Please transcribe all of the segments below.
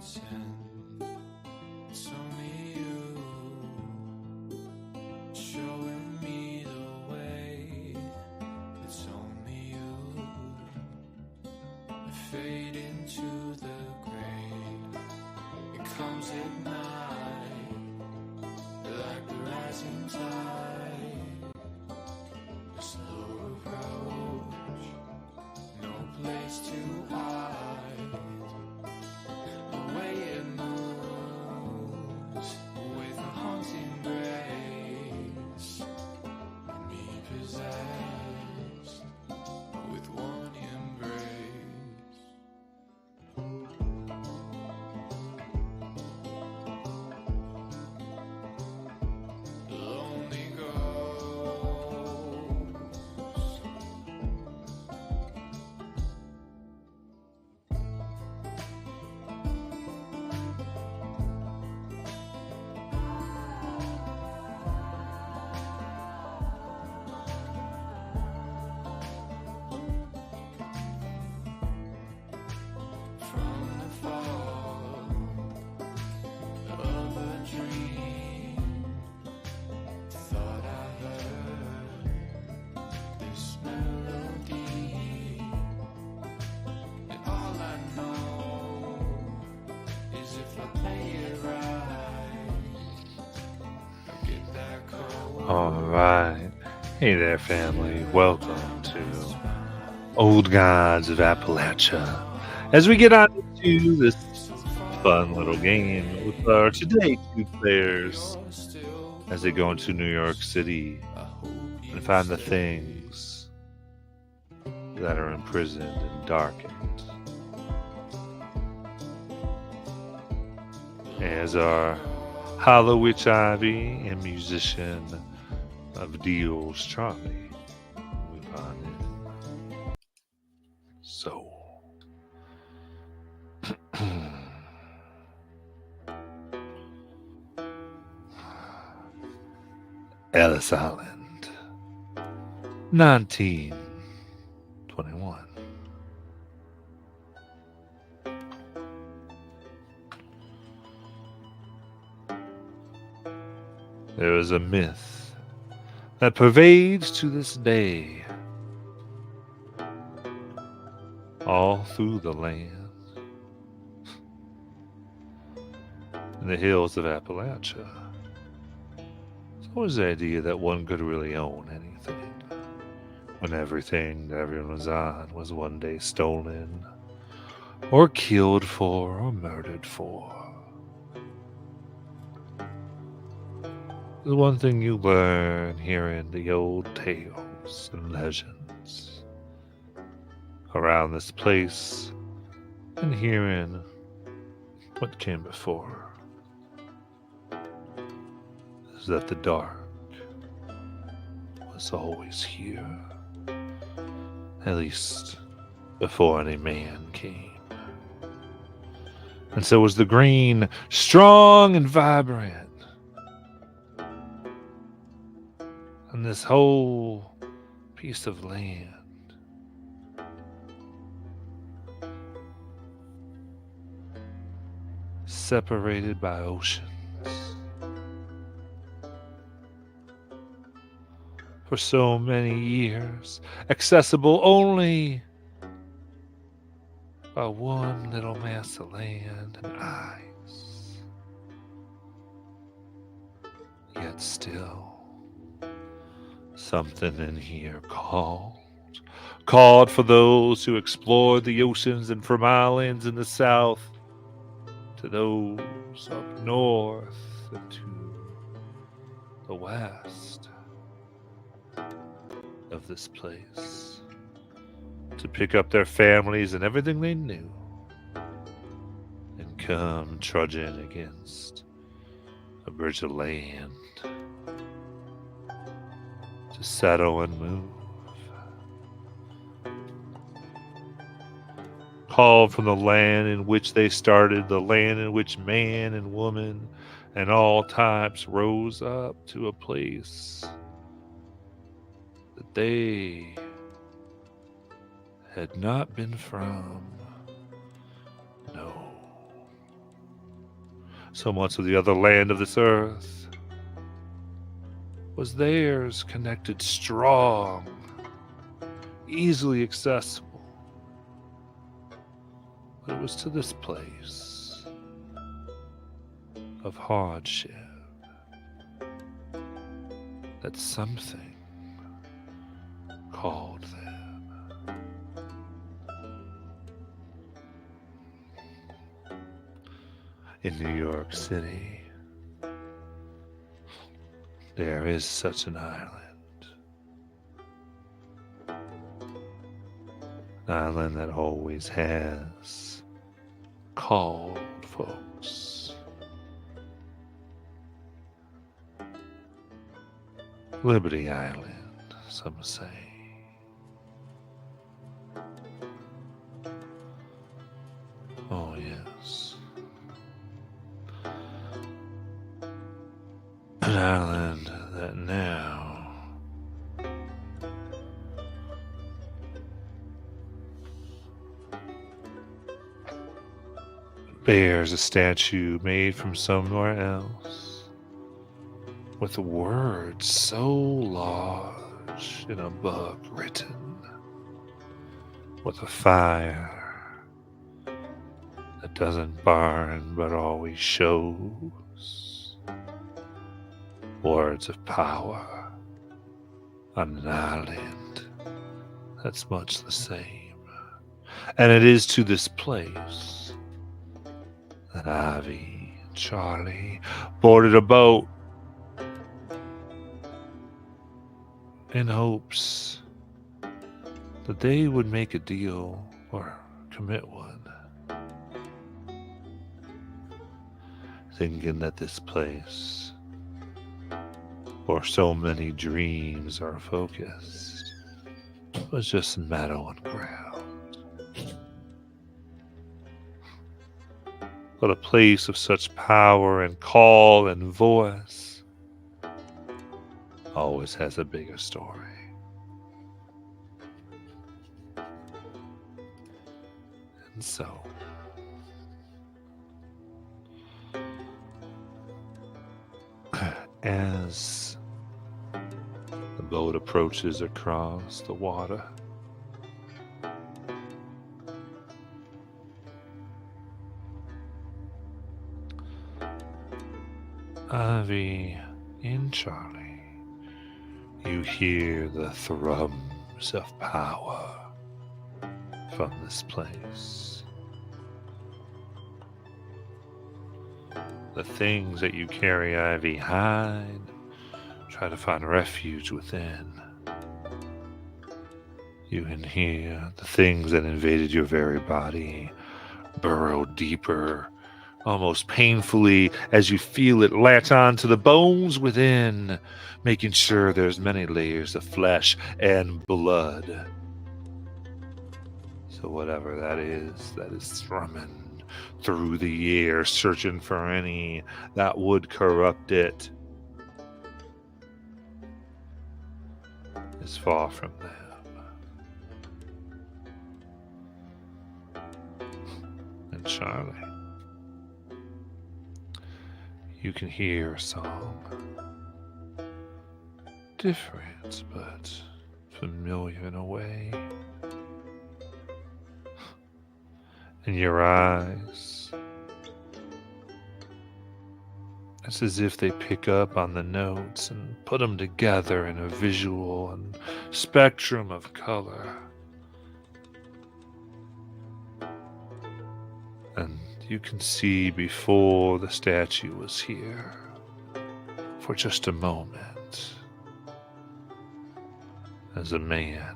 pretend it's only you showing me the way. It's only you. I fade into the grave. It comes at night, like the rising tide. A slow approach, no place to hide. The way it moves with a haunting grace, and me possessed with one embrace. Lonely ghost. From the fall of a dream, thought I heard this melody, and all I know is if I play it right, I'll get that cold. All right. Hey there, family. Welcome to Old Gods of Appalachia. As we get on into this fun little game with our today two players as they go into New York City and find the things that are imprisoned and darkened. As our Hollow Witch Ivy and musician of Deals Charlie move on in. So, Ellis Island, 1921. There is a myth that pervades to this day all through the land in the hills of Appalachia. It's always the idea that one could really own anything when everything that everyone was on was one day stolen or killed for or murdered for. The one thing you learn hearing the old tales and legends around this place and hearing what came before is that the dark was always here, at least before any man came. And so was the green, strong and vibrant. And this whole piece of land separated by oceans for so many years, accessible only by one little mass of land and ice. Yet still, something in here called for those who explored the oceans and from islands in the south to those up north and to the west of this place to pick up their families and everything they knew and come trudging against a bridge of land to settle and move. Called from the land in which they started, the land in which man and woman and all types rose up to a place that they had not been from. No. So much of the other land of this earth was theirs, connected strong, easily accessible. But it was to this place of hardship that something called them. In New York City, there is such an island. An island that always has called folks. Liberty Island, some say. Oh, yes. An island that now bears a statue made from somewhere else, with words so large in a book written, with a fire that doesn't burn but always shows, words of power on an island that's much the same. And it is to this place that Ivy and Charlie boarded a boat in hopes that they would make a deal or commit one, thinking that this place, where so many dreams are focused, was just meadow and ground. But a place of such power and call and voice always has a bigger story. And so, as the boat approaches across the water, Ivy and Charlie, you hear the thrums of power from this place. The things that you carry, Ivy, hide, try to find refuge within. You can hear the things that invaded your very body burrow deeper, almost painfully, as you feel it latch on to the bones within, making sure there's many layers of flesh and blood. So whatever that is thrumming through the air, searching for any that would corrupt it, is far from them. And Charlie, you can hear a song, different but familiar in a way. In your eyes, it's as if they pick up on the notes and put them together in a visual and spectrum of color. And you can see before the statue was here, for just a moment, as a man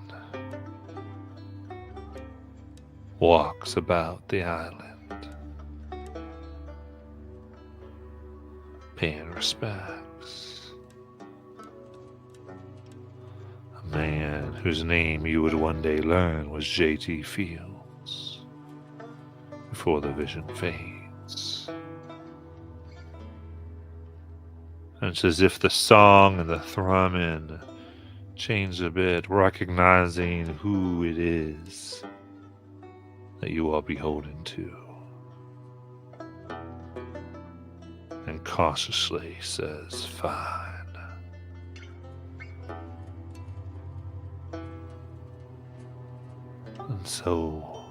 walks about the island, paying respects. A man whose name you would one day learn was J.T. Fields, before the vision fades. And it's as if the song and the thrumming change a bit, recognizing who it is that you are beholden to. cautiously says, "Fine." And so,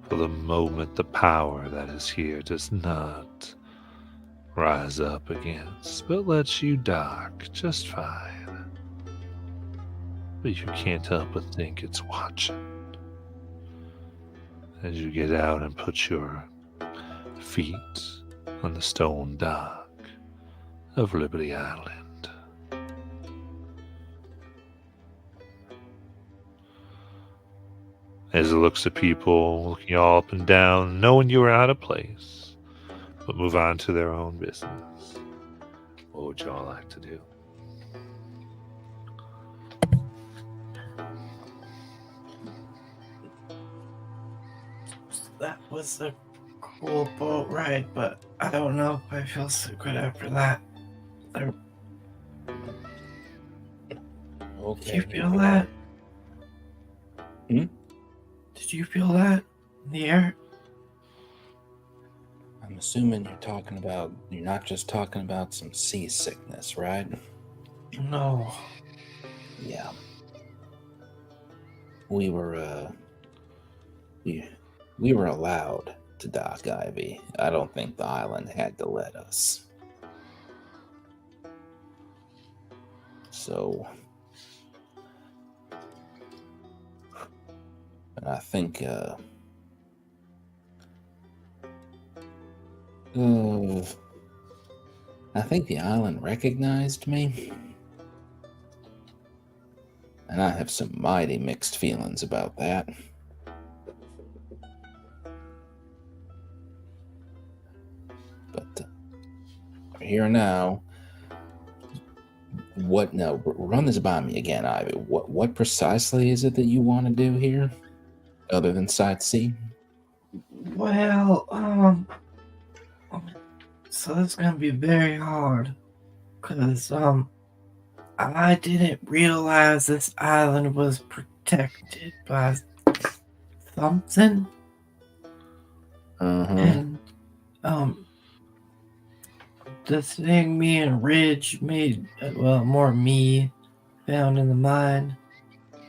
for the moment, the power that is here does not rise up against, but lets you dock just fine. But you can't help but think it's watching as you get out and put your feet on the stone dock of Liberty Island. As it looks at people, looking all up and down, knowing you are out of place, but move on to their own business. What would y'all like to do? That was a cool boat ride, but I don't know if I feel so good after that. Did Okay. you feel that? Hmm? Did you feel that in the air? I'm assuming you're not just talking about some seasickness, right? No. Yeah. We were we were allowed to dock, Ivy. I don't think the island had to let us. So I think I think the island recognized me. And I have some mighty mixed feelings about that. But here now, what now? Run this by me again, Ivy. What precisely is it that you want to do here, other than sightsee? Well, so that's gonna be very hard, cause I didn't realize this island was protected by something, and the thing me and Ridge made, well, more me found in the mine,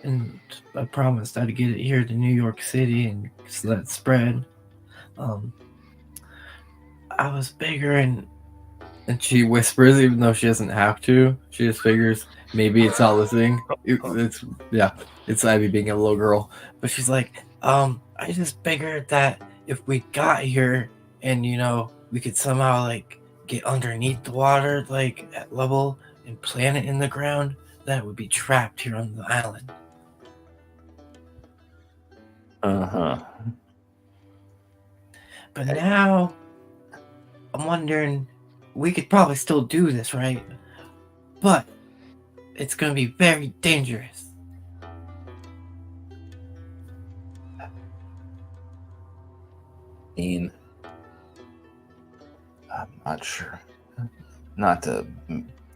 and I promised I'd get it here to New York City and let it spread. I was bigger, and she whispers, even though she doesn't have to. She just figures maybe it's not listening. It's Ivy being a little girl, but she's like, I just figured that if we got here and we could somehow like get underneath the water, like at level, and plant it in the ground, that would be trapped here on the island. But now I'm wondering, we could probably still do this, right? But it's going to be very dangerous. I'm not sure. Not to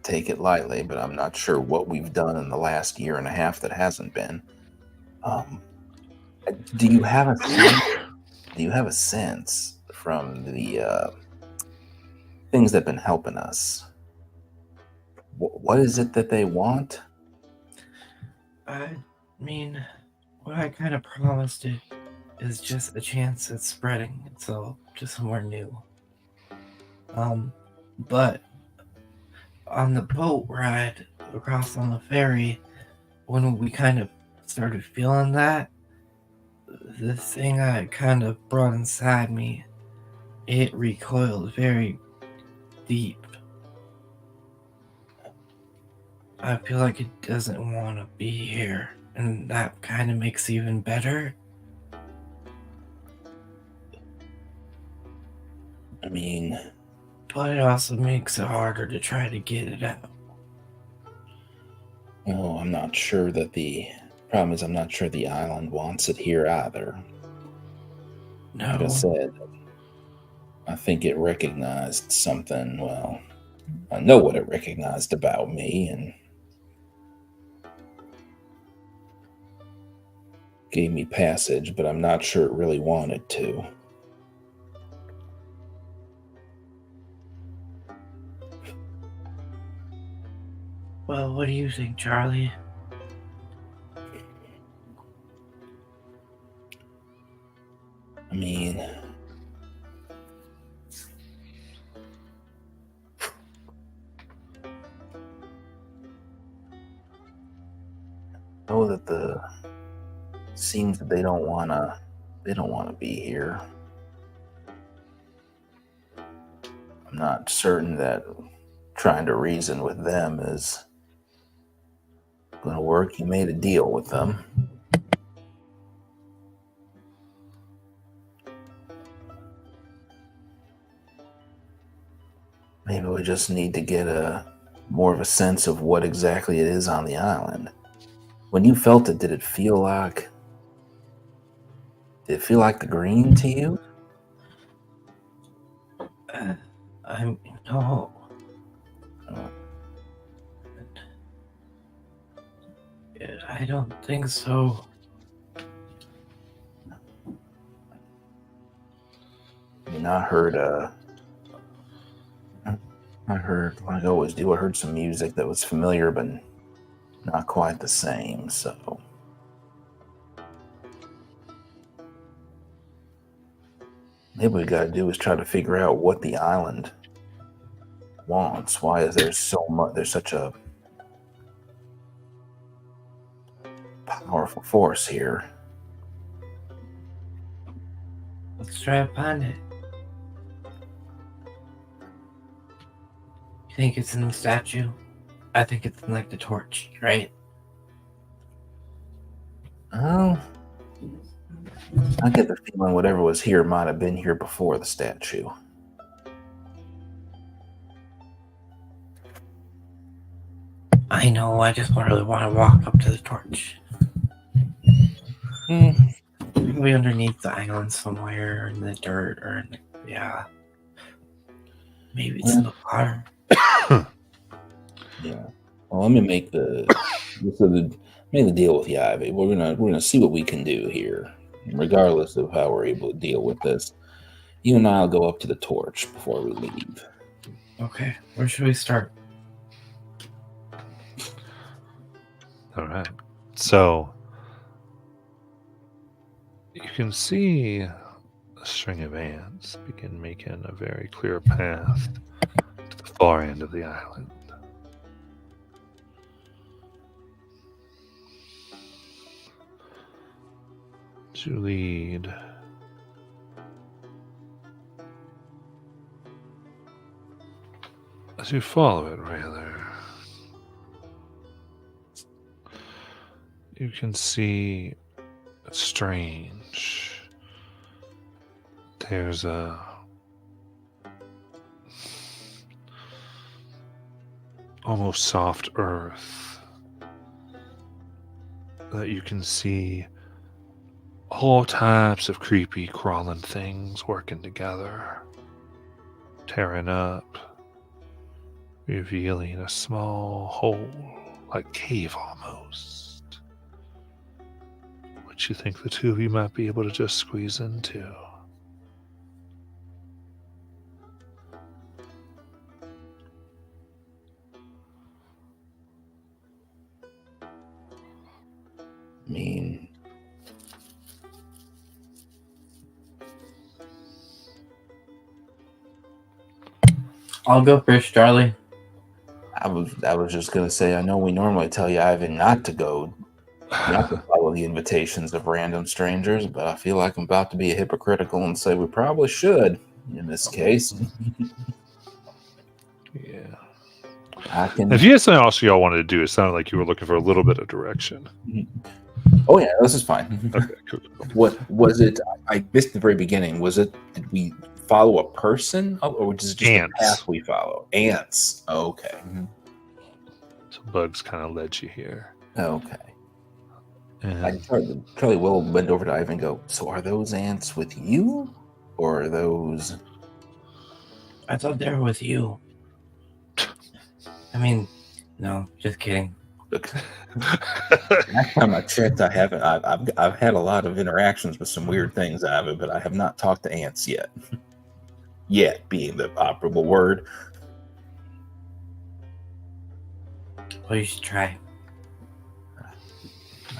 take it lightly, but I'm not sure what we've done in the last year and a half that hasn't been. Do you have a sense? Do you have a sense from the things that've been helping us? What is it that they want? I mean, what I kind of promised it is just a chance at spreading itself to somewhere new. But on the boat ride across on the ferry, when we kind of started feeling that, the thing I kind of brought inside me, it recoiled very deep. I feel like it doesn't want to be here, and that kind of makes it even better. I mean, but it also makes it harder to try to get it out. Oh, I'm not sure that the problem is I'm not sure the island wants it here either. No. Like I said, I think it recognized something. Well, I know what it recognized about me and gave me passage, but I'm not sure it really wanted to. Well, what do you think, Charlie? I mean, know that seems that they don't wanna be here. I'm not certain that trying to reason with them is gonna work. You made a deal with them. Maybe we just need to get more of a sense of what exactly it is on the island. When you felt it, did it feel like the green to you? No. I don't think so. I mean, I heard, like I always do, I heard some music that was familiar, but not quite the same, so. Maybe what we gotta do is try to figure out what the island wants. Why is there so much, there's such a powerful force here? Let's try to find it. You think it's in the statue? I think it's in like the torch, right? Oh, I get the feeling whatever was here might have been here before the statue. I know, I just really want to walk up to the torch. Maybe underneath the island somewhere, in the dirt, or in the, yeah. Maybe it's in the water. Yeah. Well, let me make the deal with Ivy. We're gonna see what we can do here, regardless of how we're able to deal with this. You and I'll go up to the torch before we leave. Okay, where should we start? All right. So you can see a string of ants begin making a very clear path to the far end of the island. To lead as you follow it, rather, you can see it's strange. There's a almost soft earth that you can see all types of creepy crawling things working together, tearing up, revealing a small hole, like cave almost, which you think the two of you might be able to just squeeze into. I mean, I'll go first, Charlie. I was just gonna say, I know we normally tell you, Ivan, not to follow the invitations of random strangers, but I feel like I'm about to be hypocritical and say we probably should in this case. Yeah. I can. If you had something else y'all wanted to do, it sounded like you were looking for a little bit of direction. Oh yeah, this is fine. Okay, cool. What was it? I missed the very beginning. Was it? Did we follow a person, or was it just Ants. a path we follow? Ants. Okay. So bugs kind of led you here. Okay. And Charlie will bend over to Ivan and go, so are those ants with you? Or are those... I thought they were with you. I mean, no, just kidding. Last time I checked, I haven't. I've had a lot of interactions with some weird things, Ivan, but I have not talked to ants yet. Yet being the operable word. Well, you should try.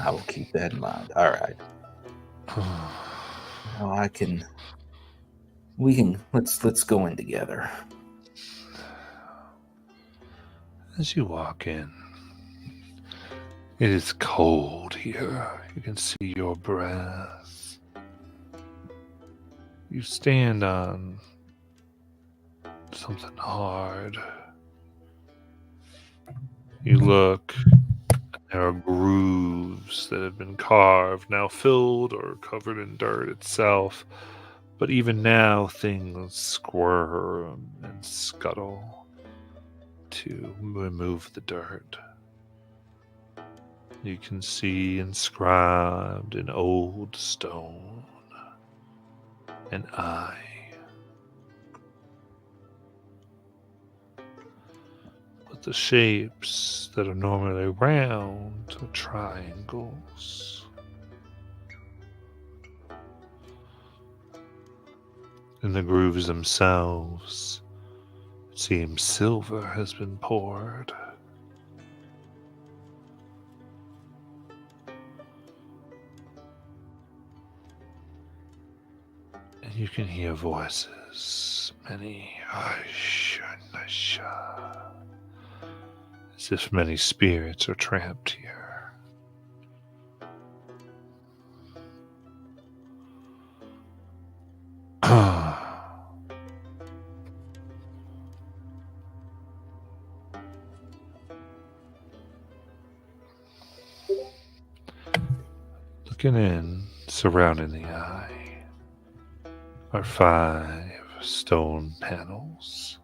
I will keep that in mind. All right. Now I can. We can. Let's go in together. As you walk in, it is cold here. You can see your breath. You stand on something hard. You look, there are grooves that have been carved, now filled or covered in dirt itself. But even now, things squirm and scuttle to remove the dirt. You can see inscribed in old stone an eye. But the shapes that are normally round are triangles. In the grooves themselves, it seems silver has been poured. And you can hear voices, many, as if many spirits are trapped here. Looking in, surrounding the eye, are 5 stone panels.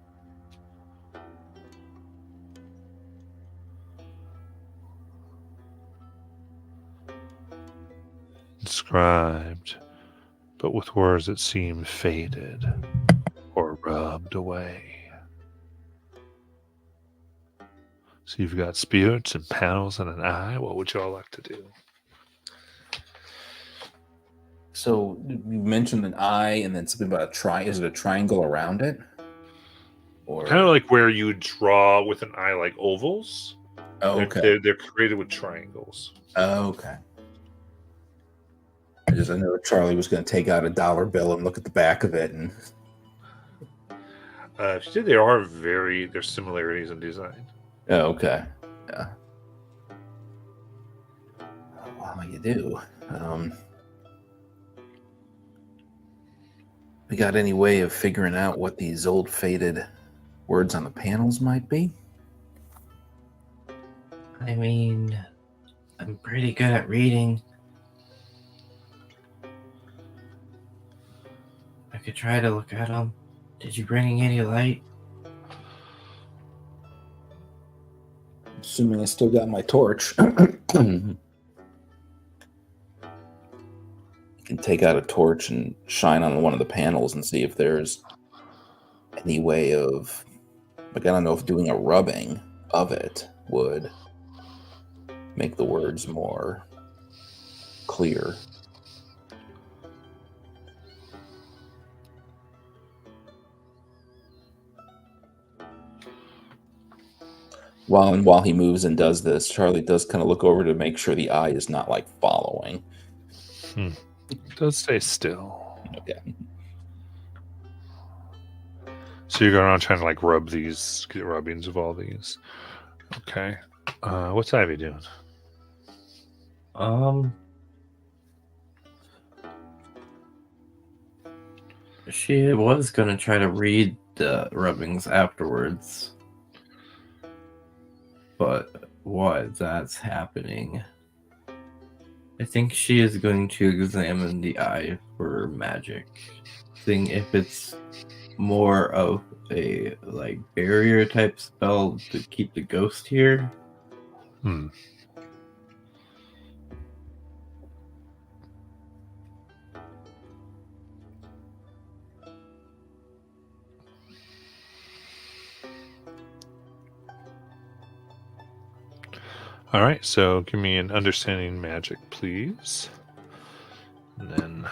Inscribed, but with words that seem faded or rubbed away. So you've got spirits and panels and an eye. What would y'all like to do? So you mentioned an eye, and then something about a Is it a triangle around it? Or Kind of like where you draw with an eye, like ovals. oh, okay. They're created with triangles. Oh, okay. I know Charlie was going to take out a dollar bill and look at the back of it, and There's similarities in design. oh, okay, yeah. Well, you do. We got any way of figuring out what these old faded words on the panels might be? I mean, I'm pretty good at reading. I could try to look at them. Did you bring any light? Assuming I still got my torch. You can take out a torch and shine on one of the panels and see if there's any way of, like, I don't know if doing a rubbing of it would make the words more clear. While he moves and does this, Charlie does kind of look over to make sure the eye is not like following. It does stay still. Okay. So you're going around trying to like rub these, get rubbings of all these. Okay. What's Ivy doing? She was gonna try to read the rubbings afterwards, but while that's happening, I think she is going to examine the eye for magic, seeing if it's more of a like barrier type spell to keep the ghost here. All right, so give me an understanding magic, please. And then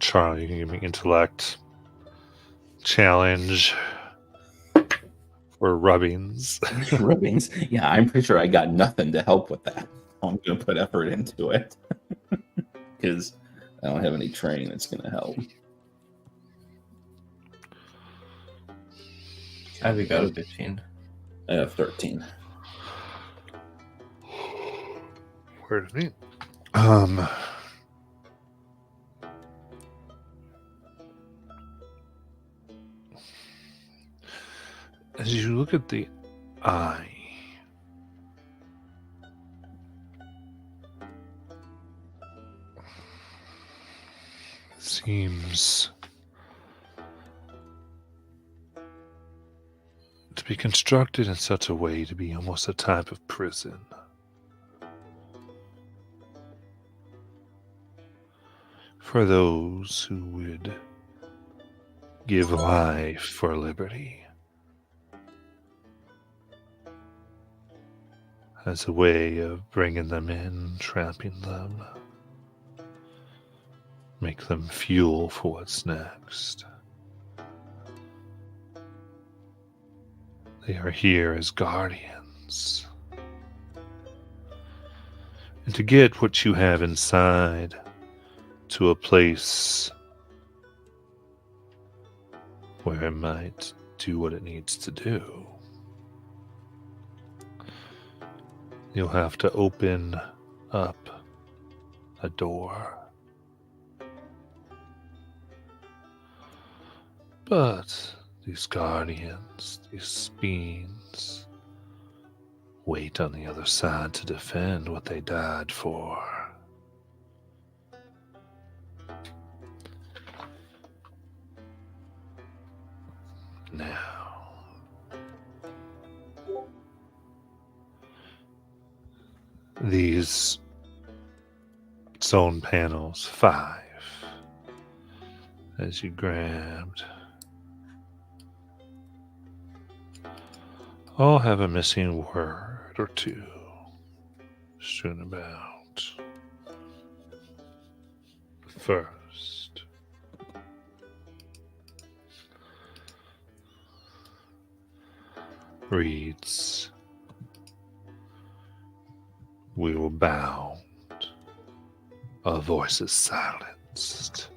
Charlie, you can give me intellect challenge or rubbings. Rubbings. Yeah, I'm pretty sure I got nothing to help with that. I'm going to put effort into it because I don't have any training that's going to help. Ivy got a 15. I have 13. Where did he? As you look at the eye, it seems to be constructed in such a way to be almost a type of prison. For those who would give life for liberty. As a way of bringing them in, trapping them, make them fuel for what's next. They are here as guardians. And to get what you have inside to a place where it might do what it needs to do, you'll have to open up a door. But these guardians, these beings, wait on the other side to defend what they died for. Now, these zone panels 5, as you grabbed, all have a missing word or two strewn about. First, reads, "We were bound, our voices silenced,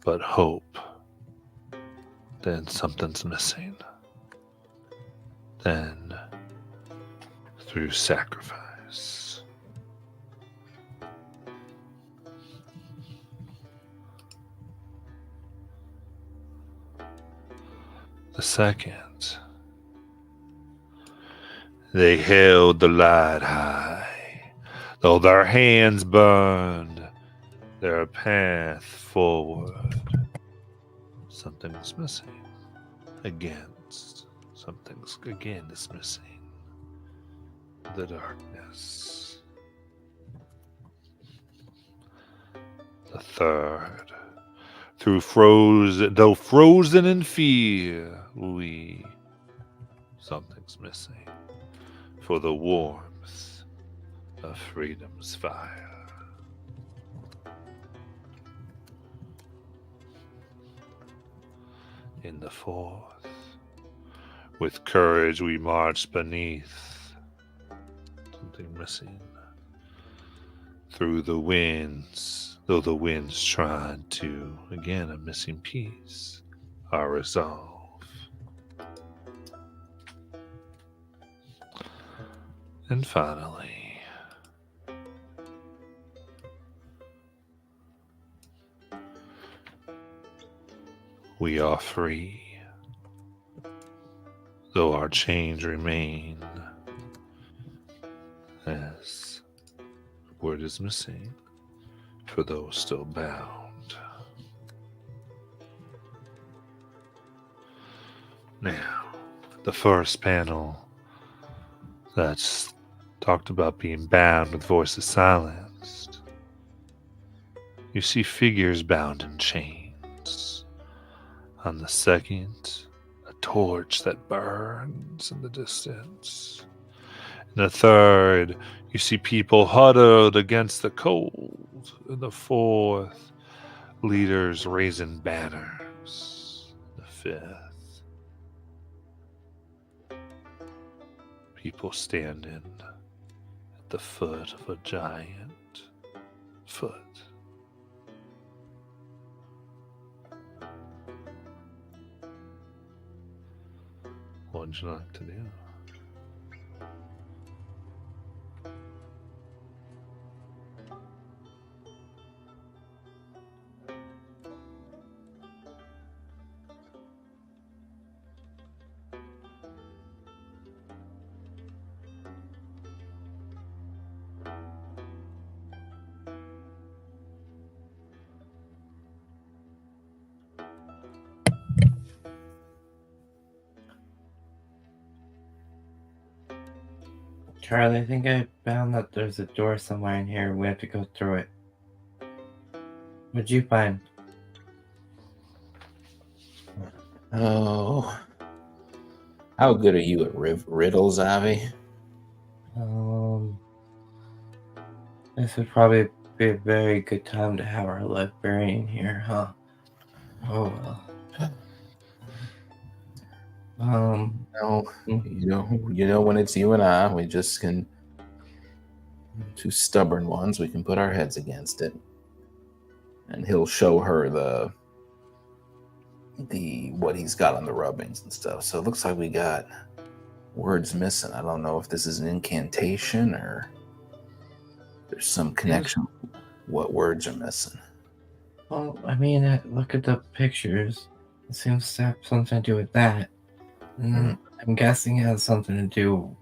but hope, then something's missing. Then, through sacrifice." The second, "They held the light high, though their hands burned their path forward. Something's missing. Against. Something's again is missing. The darkness." The third, though frozen in fear, something's missing for the warmth of freedom's fire. In the fourth, with courage we march beneath, something missing through the winds, though the winds tried to, again a missing piece, our resolve. And finally, we are free, though our chains remain, as word is missing for those still bound. Now, the first panel that's talked about being bound with voices silenced. You see figures bound in chains. On the second, a torch that burns in the distance. In the third, you see people huddled against the cold. In the fourth, leaders raising banners. In the fifth, people standing at the foot of a giant foot. What would you like to do? Charlie, I think I found that there's a door somewhere in here. We have to go through it. What'd you find? Oh, how good are you at riddles, Avi? This would probably be a very good time to have our librarian here, huh? Oh well. No, you know when it's you and I, we just can. Two stubborn ones, we can put our heads against it, and he'll show her the what he's got on the rubbings and stuff. So it looks like we got words missing. I don't know if this is an incantation or there's some connection. What words are missing? Well, I mean, look at the pictures. It seems to have something to do with that. I'm guessing it has something to do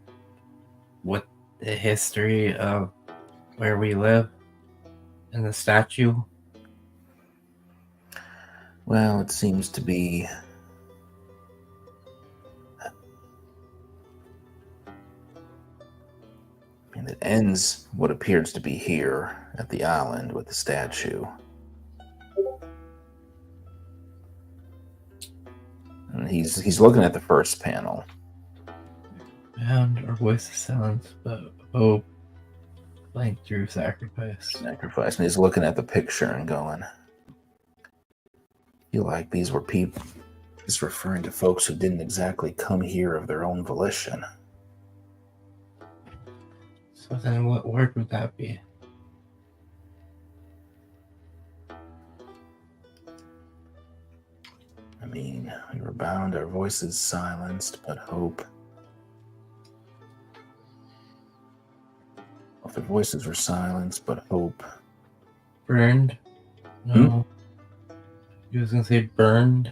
with the history of where we live and the statue. Well, it seems to be. And it ends what appears to be here at the island with the statue. And he's looking at the first panel. Found our voice sounds, but hope blank through sacrifice. Sacrifice. And he's looking at the picture and going, feel like these were people. He's referring to folks who didn't exactly come here of their own volition. So then what word would that be? I mean, we were bound, our voices silenced, but hope. If their voices were silenced, but hope. Burned? No. You was gonna say burned?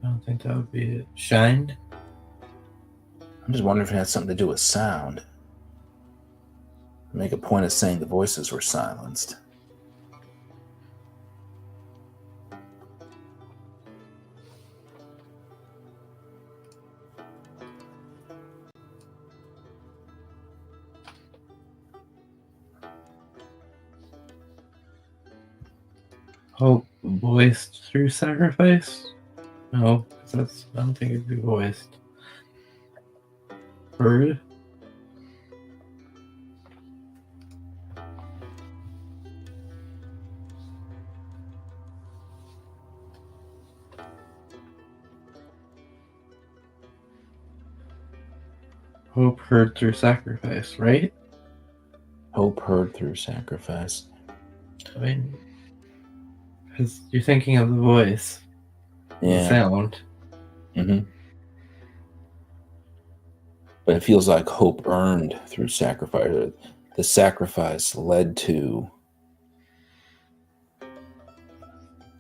I don't think that would be it. Shined? I'm just wondering if it had something to do with sound. Make a point of saying the voices were silenced. Hope voiced through sacrifice? No, because I don't think it'd be voiced. Heard? Hope heard through sacrifice, right? Hope heard through sacrifice. I mean, because you're thinking of the voice, the sound. Mm-hmm. But it feels like hope earned through sacrifice. The sacrifice led to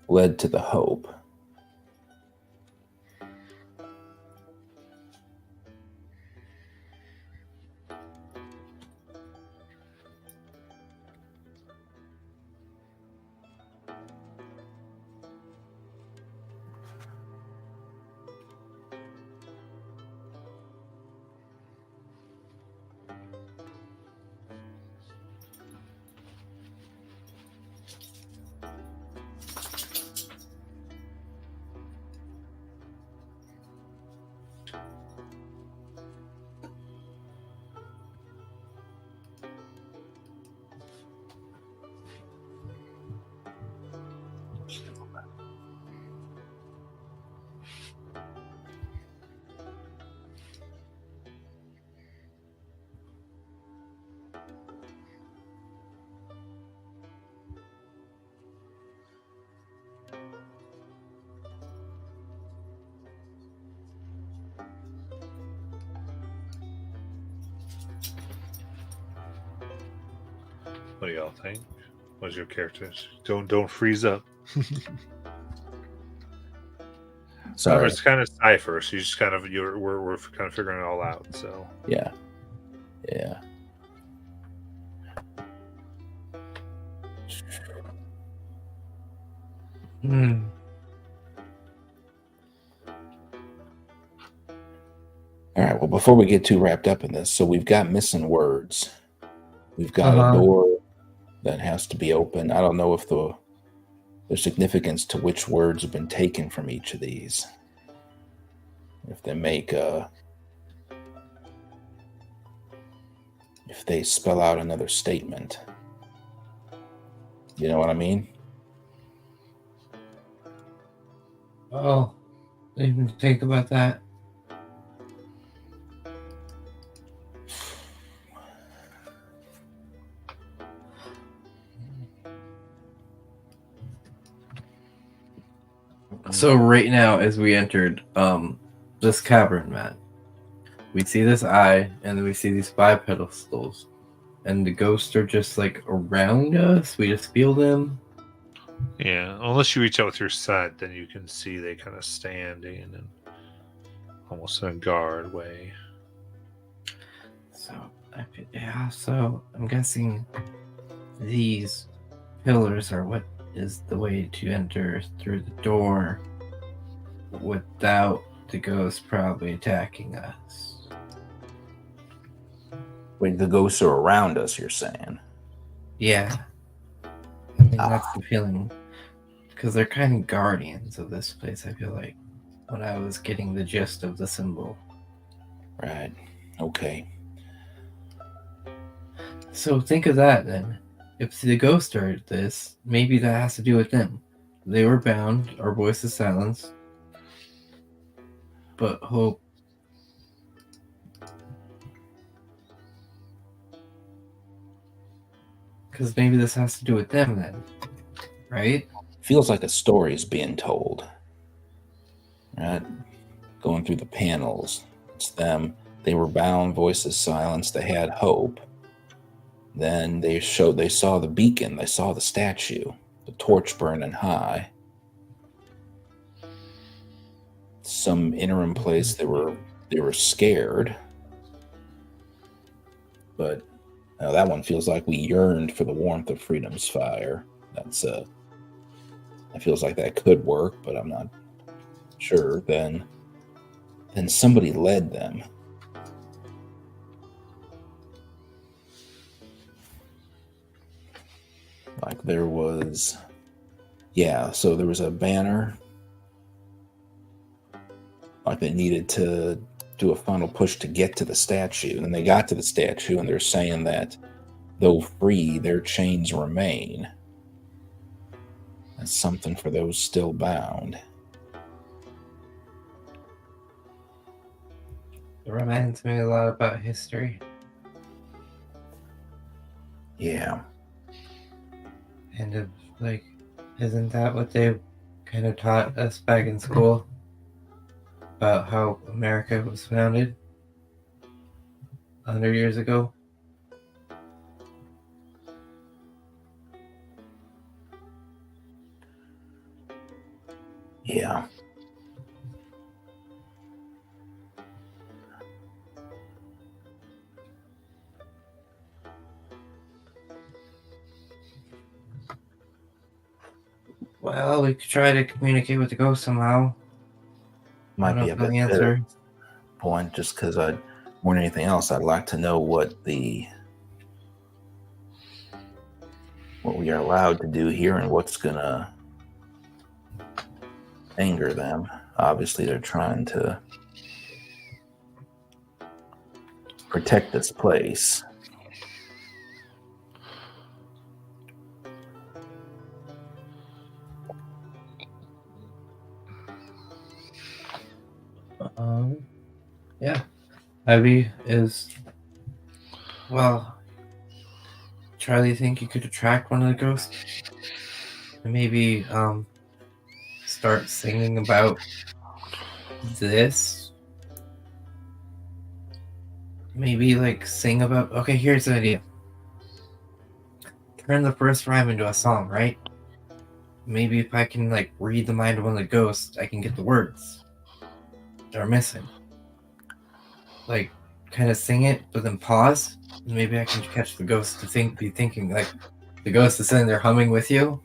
the hope. What do y'all think? What's your characters? Don't freeze up. Remember, Sorry. it's kind of cipher, so you just kind of we're kind of figuring it all out. So Yeah. Yeah. Hmm. All right. Well, before we get too wrapped up in this, so we've got missing words. We've got Uh-huh. a door that has to be open. I don't know if there's significance to which words have been taken from each of these. If they make if they spell out another statement. You know what I mean? Oh, didn't even think about that. So right now, as we entered this cavern, Matt, we see this eye, and then we see these bipedal skulls, and the ghosts are just like around us. We just feel them. yeah, unless you reach out with your sight, then you can see they kind of standing and almost in a guard way. So so I'm guessing these pillars are what is the way to enter through the door without the ghost probably attacking us. Wait, the ghosts are around us, you're saying? Yeah. I mean, that's the feeling. Because they're kind of guardians of this place, I feel like, when I was getting the gist of the symbol. Right. Okay. So think of that then. If the ghosts are this, maybe that has to do with them. They were bound, our voice is silenced. But hope. Because maybe this has to do with them then. Right? Feels like a story is being told. Right? Going through the panels. It's them. They were bound, voices silenced, they had hope. Then they saw the beacon, they saw the statue, the torch burning high. Some interim place they were scared. But that one feels like we yearned for the warmth of freedom's fire. That's it feels like that could work, but I'm not sure. Then somebody led them. Like there was, so there was a banner. Like they needed to do a final push to get to the statue. And they got to the statue and they're saying that though free, their chains remain. That's something for those still bound. It reminds me a lot about history. Yeah. And isn't that what they kind of taught us back in school? About how America was founded 100 years ago? Yeah. Well, we could try to communicate with the ghost somehow. Might be a I don't know bit the answer. point, just because more than anything else, I'd like to know what we are allowed to do here and what's gonna anger them. Obviously, they're trying to protect this place. Yeah. Ivy is. Well, Charlie, think you could attract one of the ghosts? And maybe start singing about this? Maybe sing about. Okay, here's an idea. turn the first rhyme into a song, right? Maybe if I can like read the mind of one of the ghosts, I can get the words that are missing. Like, kind of sing it, but then pause. And maybe I can catch the ghost to be thinking like the ghost is sitting there humming with you.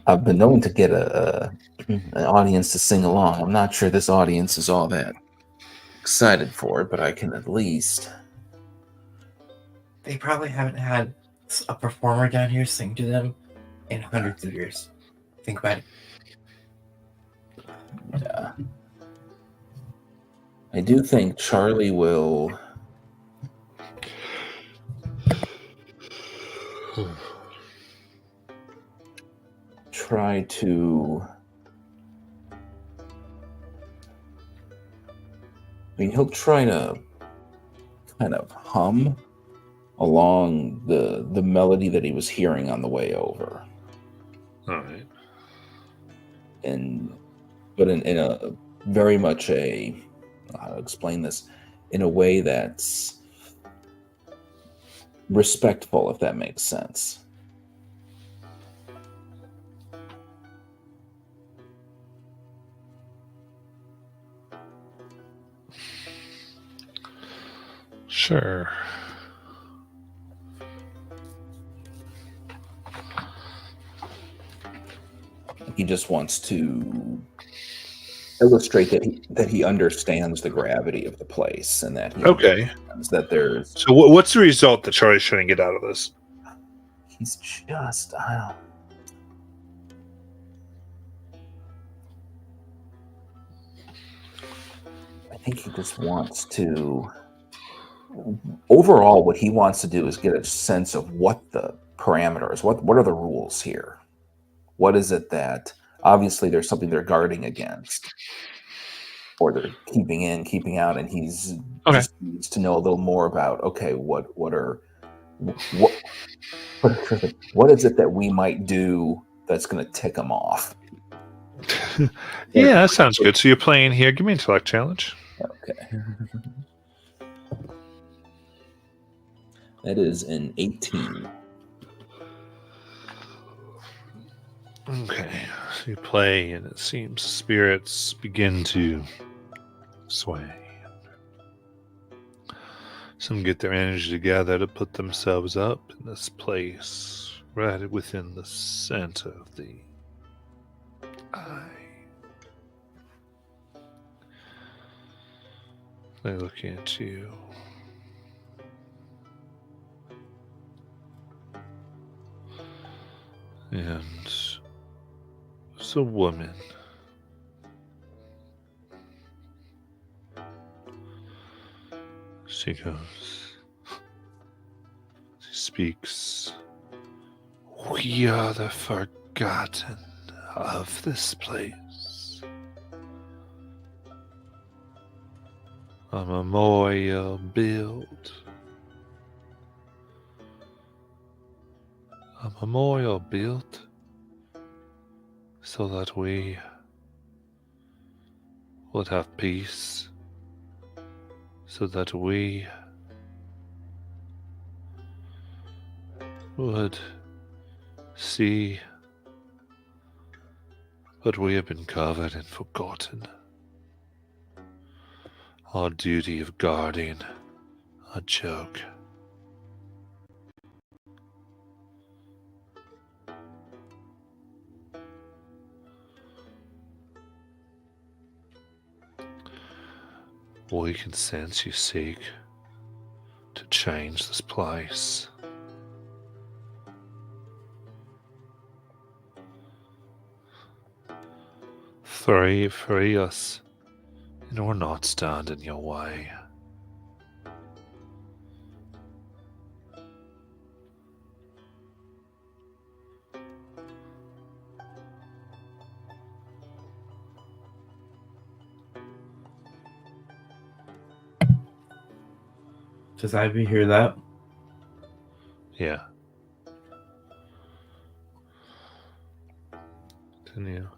I've been known to get an audience to sing along. I'm not sure this audience is all that excited for it, but I can at least. They probably haven't had a performer down here sing to them in hundreds of years. Think about it. Yeah. I do think Charlie will try to. He'll try to kind of hum along the melody that he was hearing on the way over. All right. But in a very much a, how to explain this, in a way that's respectful, if that makes sense. Sure. He just wants to illustrate that he understands the gravity of the place and that he Okay. understands that there's. So what's the result that Charlie's trying to get out of this? He's just. I think he just wants to. Overall, what he wants to do is get a sense of what the parameters, what are the rules here? What is it that obviously there's something they're guarding against, or they're keeping in, keeping out, and he's just needs to know a little more about. Okay, what is it that we might do that's going to tick him off? Yeah, that sounds good. So you're playing here. Give me an intellect challenge. Okay. That is an 18. Okay. So you play, and it seems spirits begin to sway. Some get their energy together to put themselves up in this place, right within the center of the eye. They're looking at you. And it's a woman. She goes, she speaks. We are the forgotten of this place. A memorial built. A memorial built so that we would have peace, so that we would see what we have been covered and forgotten. Our duty of guarding a joke. We can sense you seek to change this place. Free us, and we're not stand in your way. Does Ivy hear that? Yeah. Continue.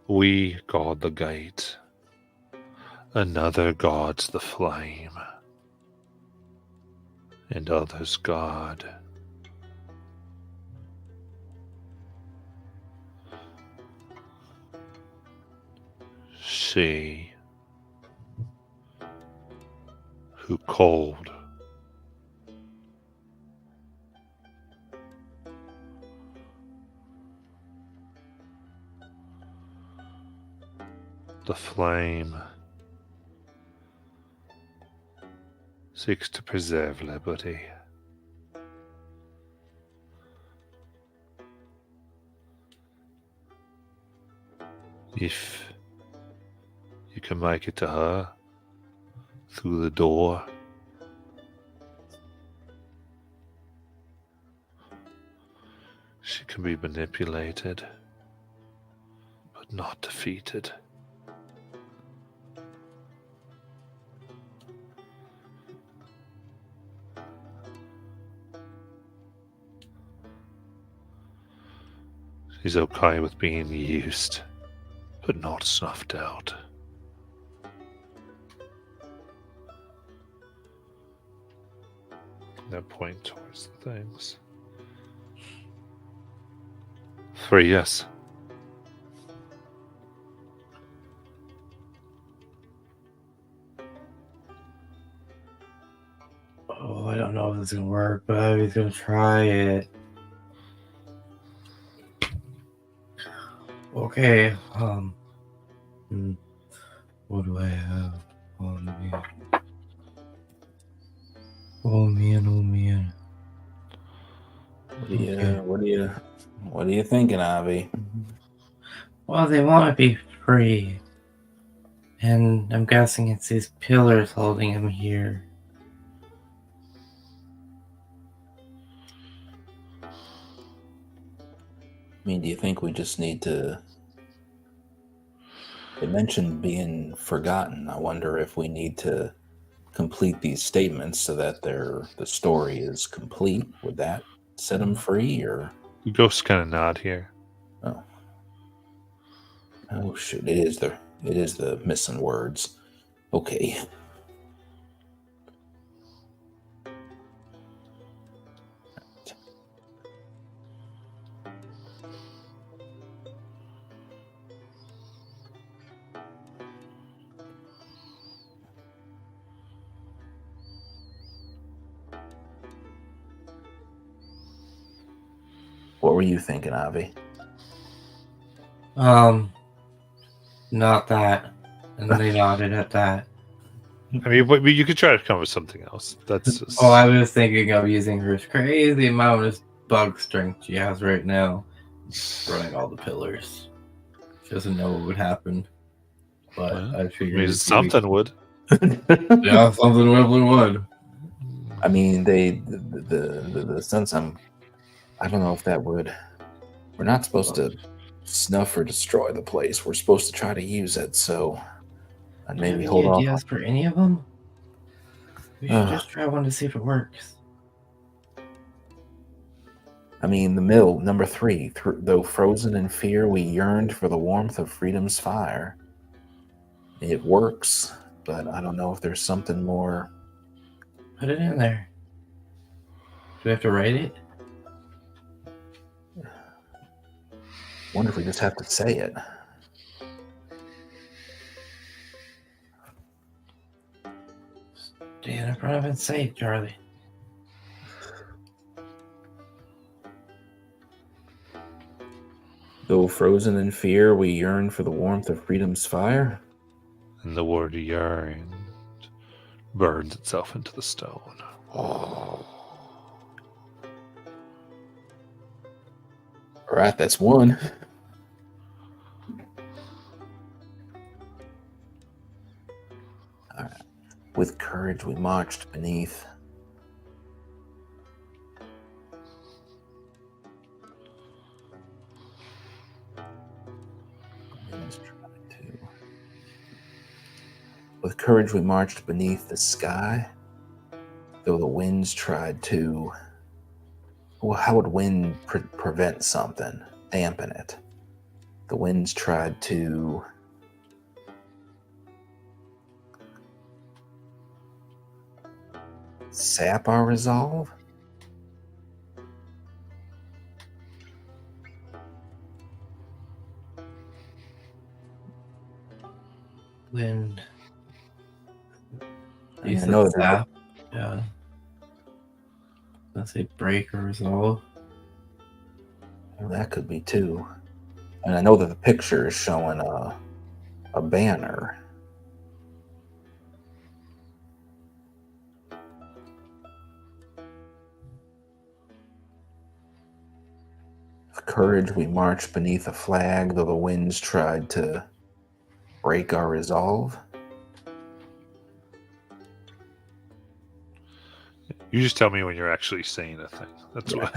We guard the gate. Another guards the flame. And others guard she who called the flame seeks to preserve liberty. If you can make it to her through the door, she can be manipulated, but not defeated. She's okay with being used, but not snuffed out. Now point towards the things. 3 yes. Oh, I don't know if this is gonna work, but I was gonna try it. Okay, what do I have on me? Oh man. What are you thinking, Avi? Well, they want to be free. And I'm guessing it's these pillars holding them here. I mean, do you think we just need to... They mentioned being forgotten. I wonder if we need to complete these statements so that the story is complete. Would that set them free, or... The ghosts kind of nod here. Oh shit! It is the missing words. Okay. What were you thinking, Avi? Not that. And they nodded at that. I mean, but you could try to come up with something else. That's just... Oh, I was thinking of using her crazy amount of bug strength she has right now, running all the pillars. She doesn't know what would happen, but Well, I figured I mean, something would. Yeah, something would. I mean, the sense I don't know if that would... We're not supposed to snuff or destroy the place. We're supposed to try to use it, so... And maybe Any hold ideas off. for any of them? We should just try one to see if it works. I mean, the mill, number 3. Though frozen in fear, we yearned for the warmth of freedom's fire. It works, but I don't know if there's something more... Put it in there. Do we have to write it? Wonder if we just have to say it. Stand in front of it and say it, Charlie. Though frozen in fear, we yearn for the warmth of freedom's fire. And the word yearned burns itself into the stone. All right, that's 1. All right. With courage, we marched beneath. With courage, we marched beneath the sky, though the winds tried to... Well, how would wind prevent something? Dampen it. The winds tried to sap our resolve. Wind. I You mean, I said know that sap. Yeah. Let's say break or resolve. that could be too. And I know that the picture is showing a banner. With courage, we marched beneath a flag, though the winds tried to break our resolve. You just tell me when you're actually saying a thing. That's what.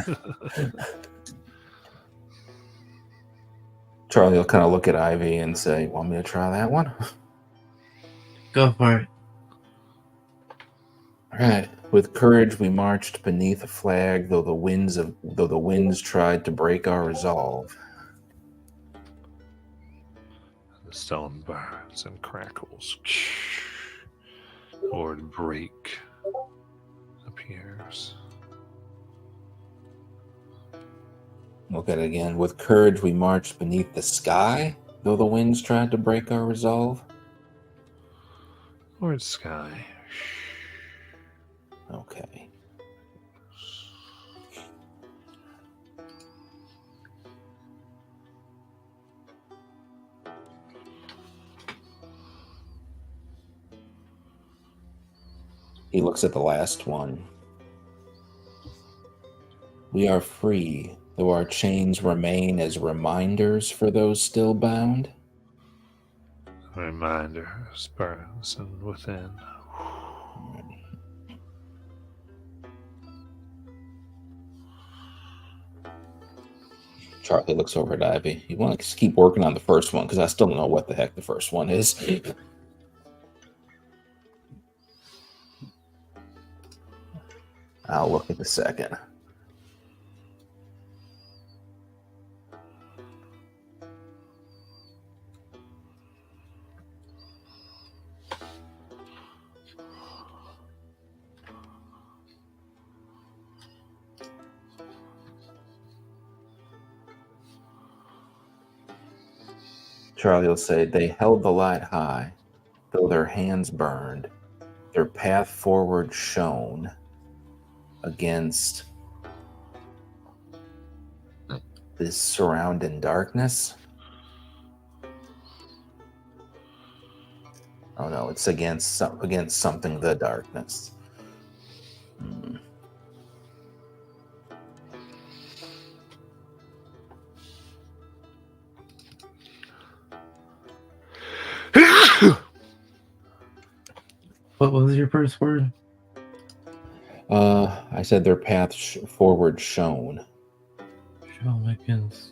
Charlie will kind of look at Ivy and say, "Want me to try that one?" Go for it. All right. With courage, we marched beneath a flag, though the winds tried to break our resolve. The stone burns and crackles. Lord break appears. Look at it again. With courage, we marched beneath the sky, though the winds tried to break our resolve. Lord sky. Okay. He looks at the last one. We are free, though our chains remain as reminders for those still bound. Reminders burns and within. Charlie looks over at Ivy. You want to keep working on the first one because I still don't know what the heck the first one is. I'll look at the second. Charlie will say, they held the light high, though their hands burned, their path forward shone against this surrounding darkness. Oh no, it's against something, the darkness. What was your first word? I said their path forward shone. Show against.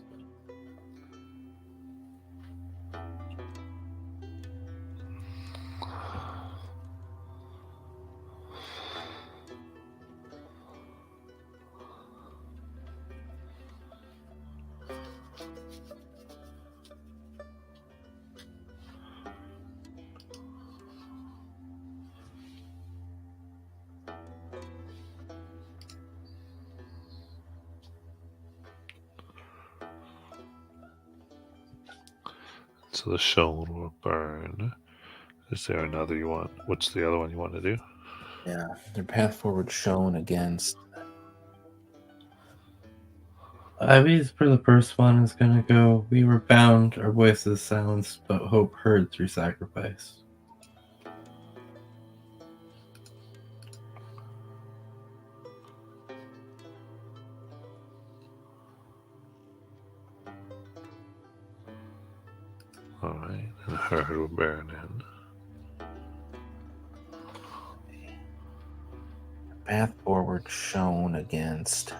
So the shone will burn. Is there another you want? What's the other one you want to do? Yeah, their path forward shone against. Ivy's for the first one is gonna go. We were bound, our voices silenced, but hope heard through sacrifice. Alright, and her will burn in. Path forward shone against.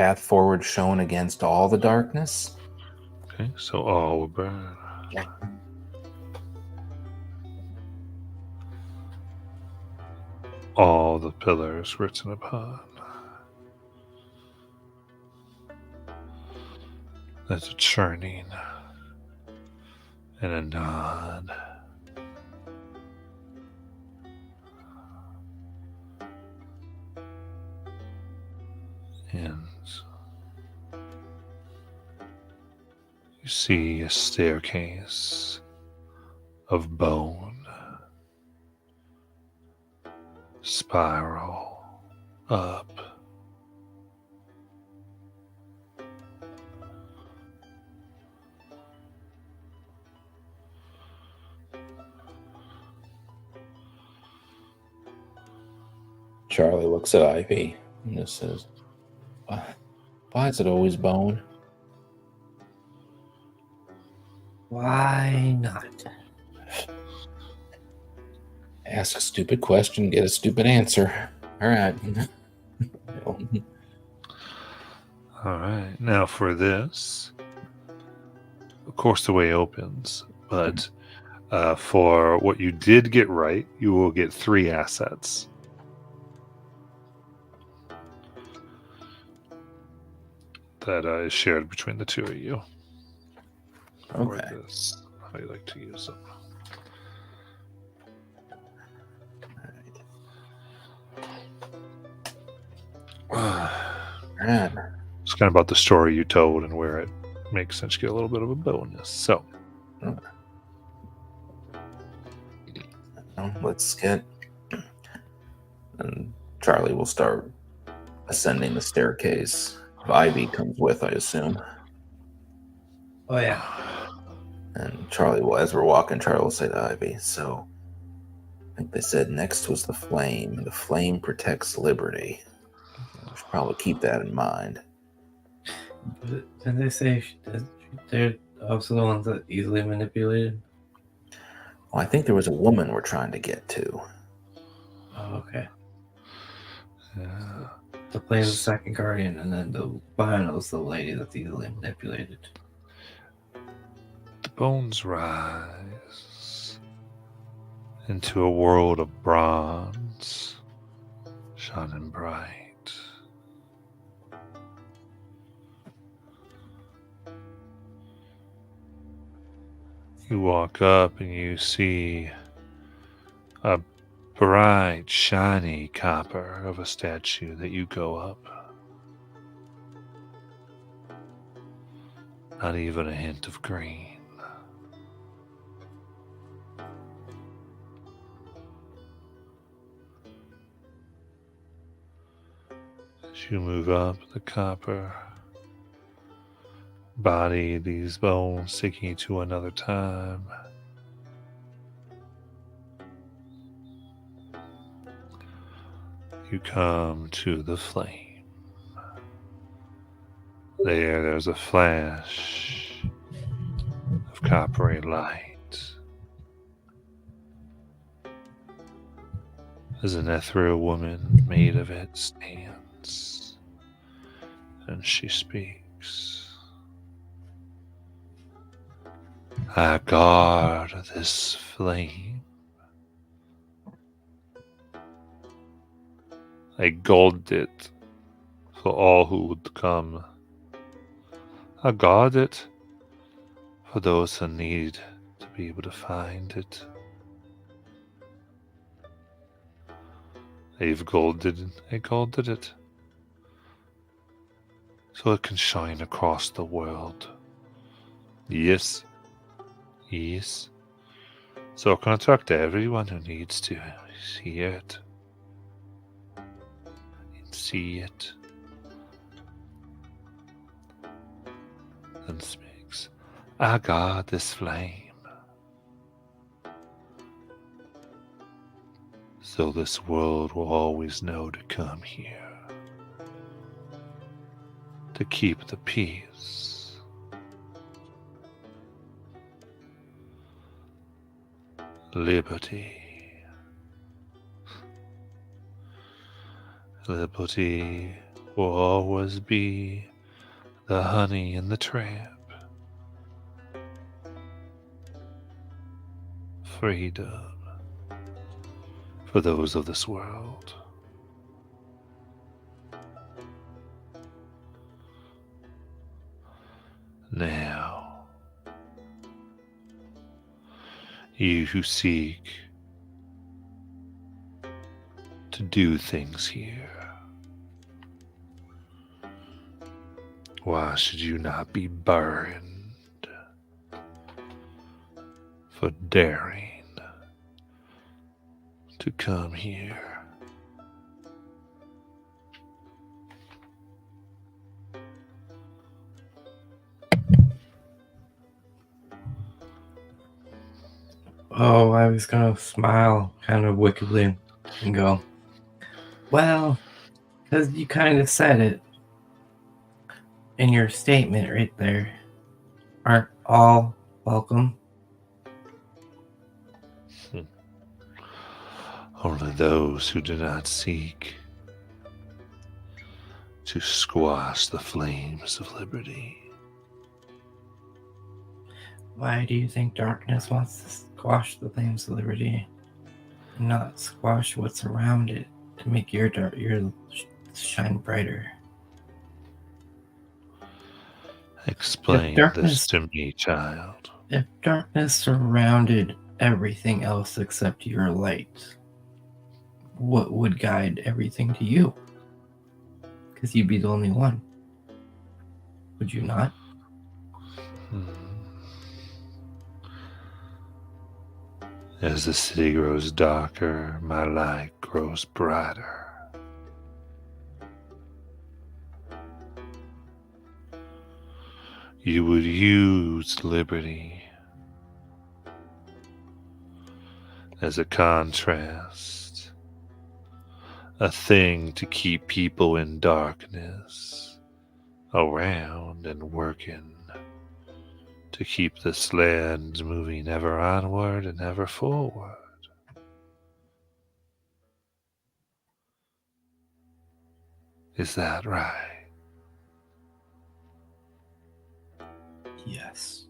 path forward shown against all the darkness. Okay, so all will burn. All the pillars written upon. There's a churning and a nod. And you see a staircase of bone spiral up. Charlie looks at Ivy and just says, "Why is it always bone?" Why not? Ask a stupid question, get a stupid answer. All right. All right. Now for this, of course, the way opens, but for what you did get right, you will get 3 assets. That is shared between the two of you. For Okay. this, how you like to use them. All right. It's kind of about the story you told and where it makes sense. You get a little bit of a bonus. So, Let's get. And Charlie will start ascending the staircase. Ivy comes with, I assume. Oh yeah. And Charlie will, as we're walking, Charlie will say to Ivy, "So, I think they said next was the flame, and the flame protects liberty. We should probably keep that in mind." Didn't they say they're also the ones that easily manipulated? Well, I think there was a woman we're trying to get to. Oh, okay. yeah. The plane's the second guardian, and then the behind was the lady that's easily manipulated. The bones rise into a world of bronze, shining bright. You walk up and you see a bright, shiny copper of a statue that you go up. Not even a hint of green. As you move up the copper body, these bones taking you to another time. You come to the flame. There's a flash of coppery light. As an ethereal woman made of it stands, and she speaks. I guard this flame. I guard it for all who would come. I guard it for those who need to be able to find it. I guarded it so it can shine across the world. Yes. Yes. So I can talk to everyone who needs to hear it. And see it. And speaks. I guard this flame. So this world will always know to come here. To keep the peace. Liberty. Liberty will always be the honey and the tramp. Freedom for those of this world. Now, you who seek to do things here, why should you not be burned for daring to come here? Oh, I was gonna smile kind of wickedly and go, well, because you kind of said it in your statement right there. Aren't all welcome? Only those who do not seek to squash the flames of liberty. Why do you think darkness wants to squash the flames of liberty and not squash what's around it to make your shine brighter? Explain this to me, child. If darkness surrounded everything else except your light, what would guide everything to you? Because you'd be the only one. Would you not? As the city grows darker, my light grows brighter. You would use liberty as a contrast, a thing to keep people in darkness around and working to keep this land moving ever onward and ever forward. Is that right? Yes.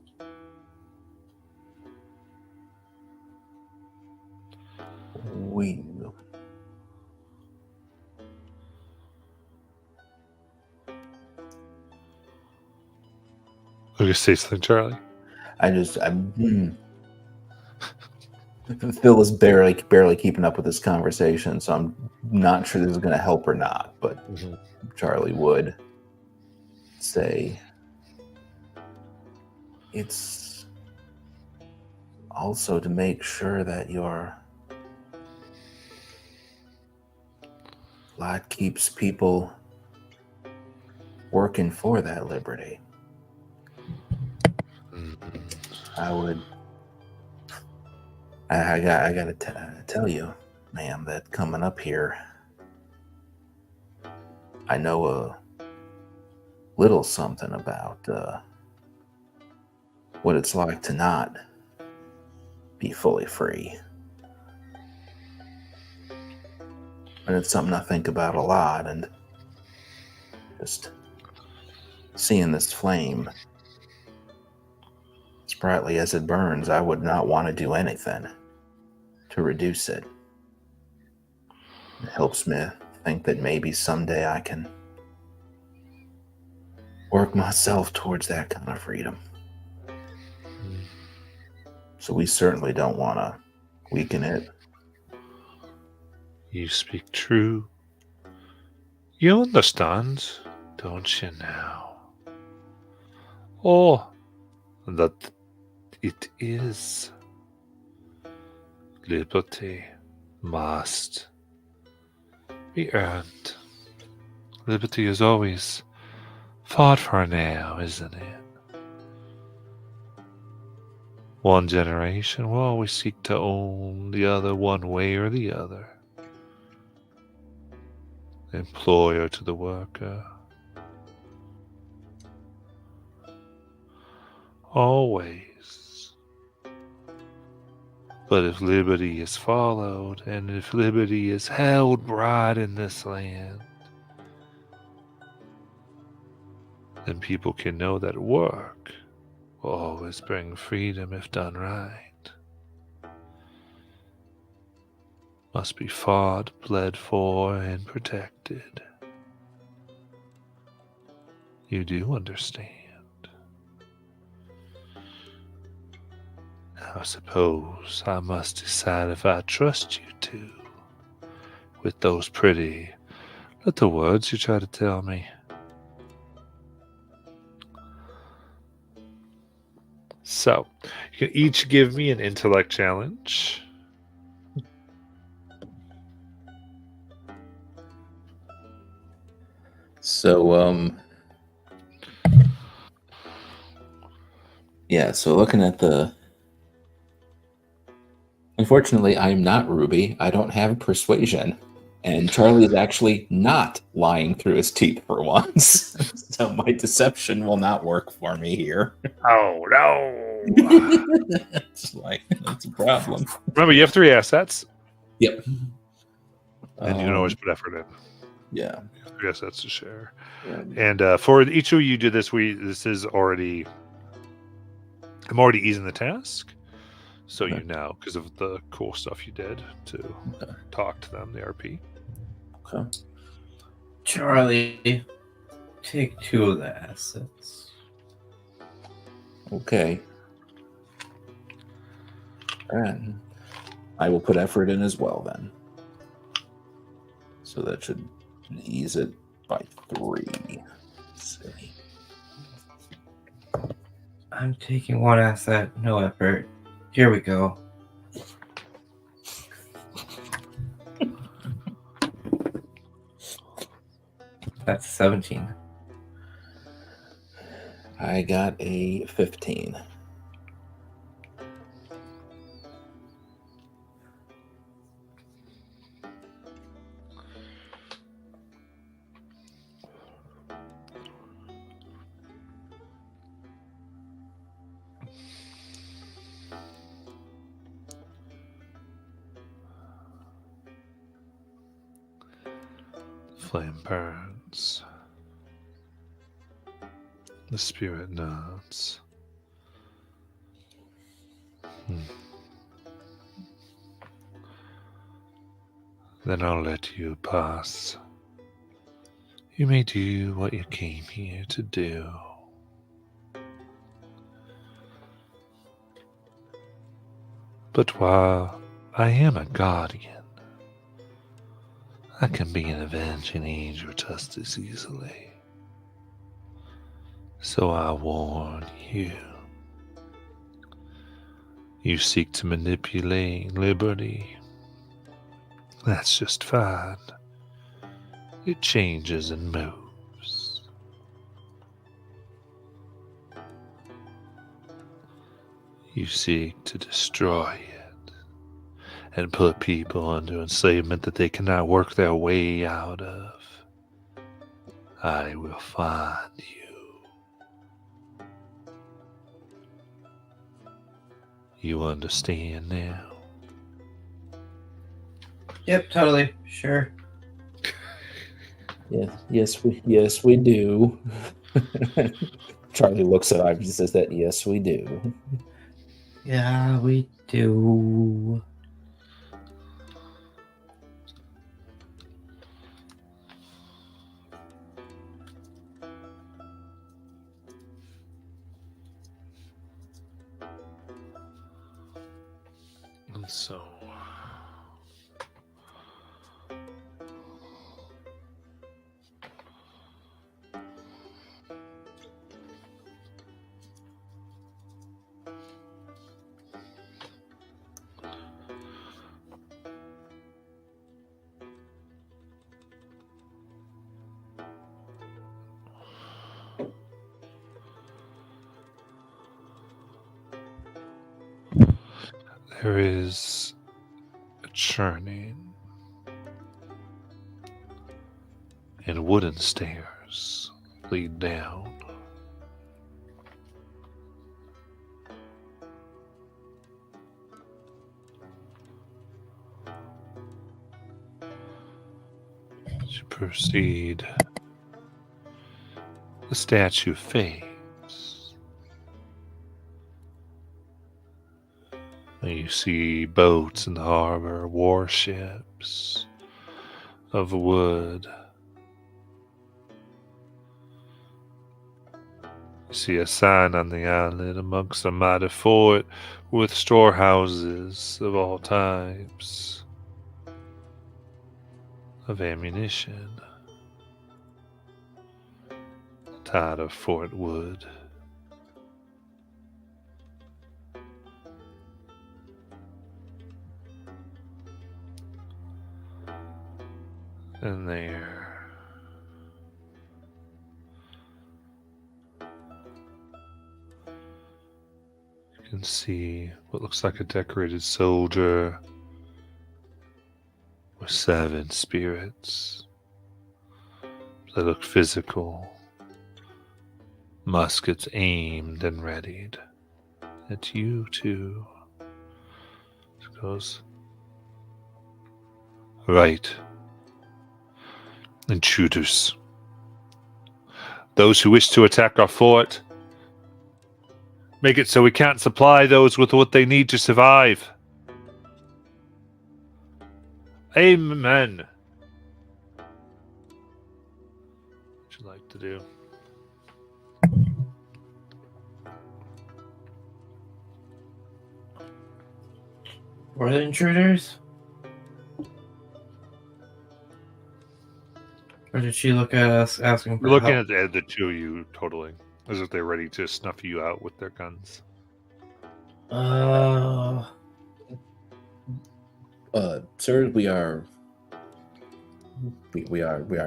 We Will you say something, Charlie? Phil is barely keeping up with this conversation, so I'm not sure this is going to help or not. But Charlie would say it's also to make sure that your light keeps people working for that liberty. I gotta tell you, ma'am, that coming up here, I know a little something about what it's like to not be fully free. And it's something I think about a lot, and just seeing this flame, as brightly as it burns, I would not want to do anything to reduce it. It helps me think that maybe someday I can work myself towards that kind of freedom. So we certainly don't want to weaken it. You speak true. You understand, don't you now? Oh, that it is liberty must be earned. Liberty is always fought for now, isn't it? One generation will always seek to own the other one way or the other. The employer to the worker. Always. But if liberty is followed, and if liberty is held bright in this land, then people can know that work will always bring freedom if done right. Must be fought, bled for, and protected. You do understand. Now I suppose I must decide if I trust you two with those pretty little words you try to tell me. So, you can each give me an intellect challenge. So, yeah, so looking at the. Unfortunately, I'm not Ruby. I don't have persuasion. And Charlie is actually not lying through his teeth for once. So my deception will not work for me here. Oh, no. It's like, that's a problem. Remember, you have 3 assets, Yep. and you can always put effort in. Yeah. 3 assets to share. Yeah. And for each of you do this, this is already. I'm already easing the task. So Okay. you know, because of the cool stuff you did to talk to them, the RP. Okay. Charlie, take 2 of the assets. Okay. And I will put effort in as well then. So that should ease it by 3. Let's see. I'm taking 1 asset, no effort. Here we go. That's 17. I got a 15. Flame burns. The spirit nods. Then I'll let you pass. You may do what you came here to do. But while I am a guardian, I can be an avenging angel just as easily. So I warn you. You seek to manipulate liberty. That's just fine. It changes and moves. You seek to destroy it and put people under enslavement that they cannot work their way out of. I will find you. You understand now? Yep, totally. Sure. Yes, we do. Charlie looks at Ivy and says that, yes, we do. Yeah, we do. And so... there is a churning, and wooden stairs lead down. As you proceed, the statue fades. And you see boats in the harbor, warships of wood. You see a sign on the island amongst a mighty fort with storehouses of all types of ammunition. Tied of Fort Wood. And there, you can see what looks like a decorated soldier with 7 spirits. They look physical. Muskets aimed and readied at you two. It goes right. Intruders. Those who wish to attack our fort, make it so we can't supply those with what they need to survive. Amen. What would you like to do? Were the intruders? Or did she look at us asking for We're looking help? at the two of you totaling, as if they're ready to snuff you out with their guns. Sir, we are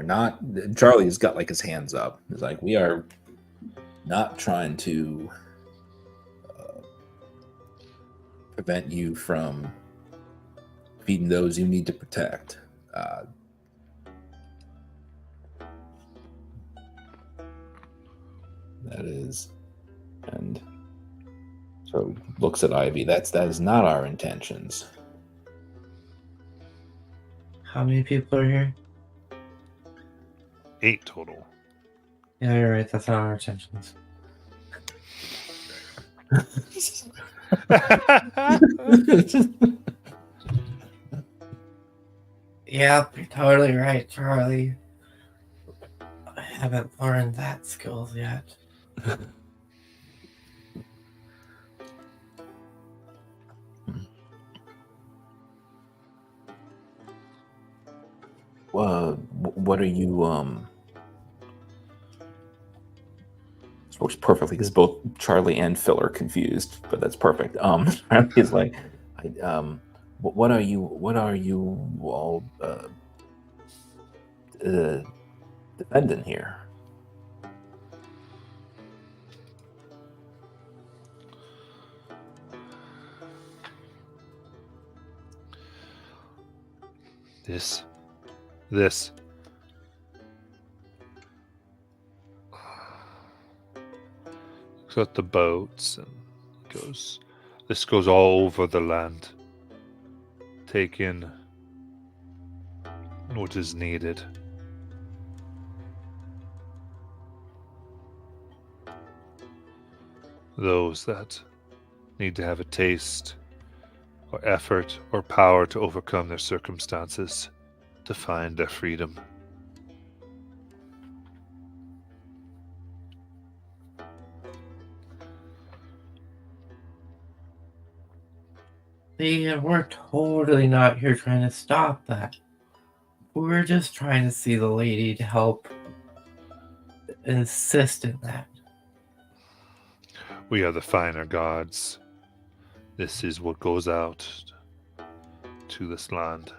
not. Charlie's got like his hands up. He's like, we are not trying to prevent you from feeding those you need to protect. That is, and so looks at Ivy. That is not our intentions. How many people are here? 8 total. Yeah, you're right. That's not our intentions. Yep, you're totally right, Charlie. I haven't learned that skills yet. What are you? This works perfectly because both Charlie and Phil are confused, but that's perfect. He's like, what are you? What are you all defending here? This. Looks at the boats and goes. This goes all over the land. Take in what is needed. Those that need to have a taste or effort or power to overcome their circumstances to find their freedom. See, we're totally not here trying to stop that. We're just trying to see the lady to help and assist in that. We are the finer gods. This is what goes out to this land.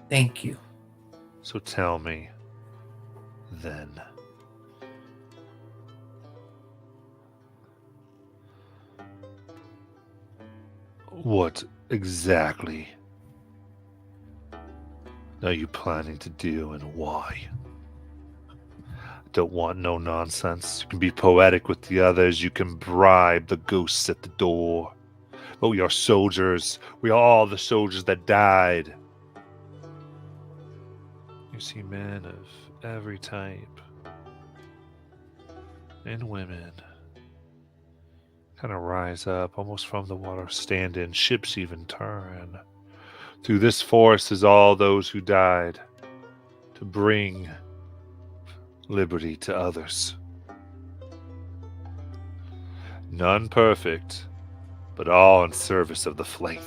Thank you. So tell me, then. What exactly are you planning to do and why? Don't want no nonsense. You can be poetic with the others. You can bribe the ghosts at the door. But we are soldiers. We are all the soldiers that died You see men of every type and women kind of rise up almost from the water, stand in, ships even turn. Through this forest is all those who died to bring liberty to others. None perfect, but all in service of the flame.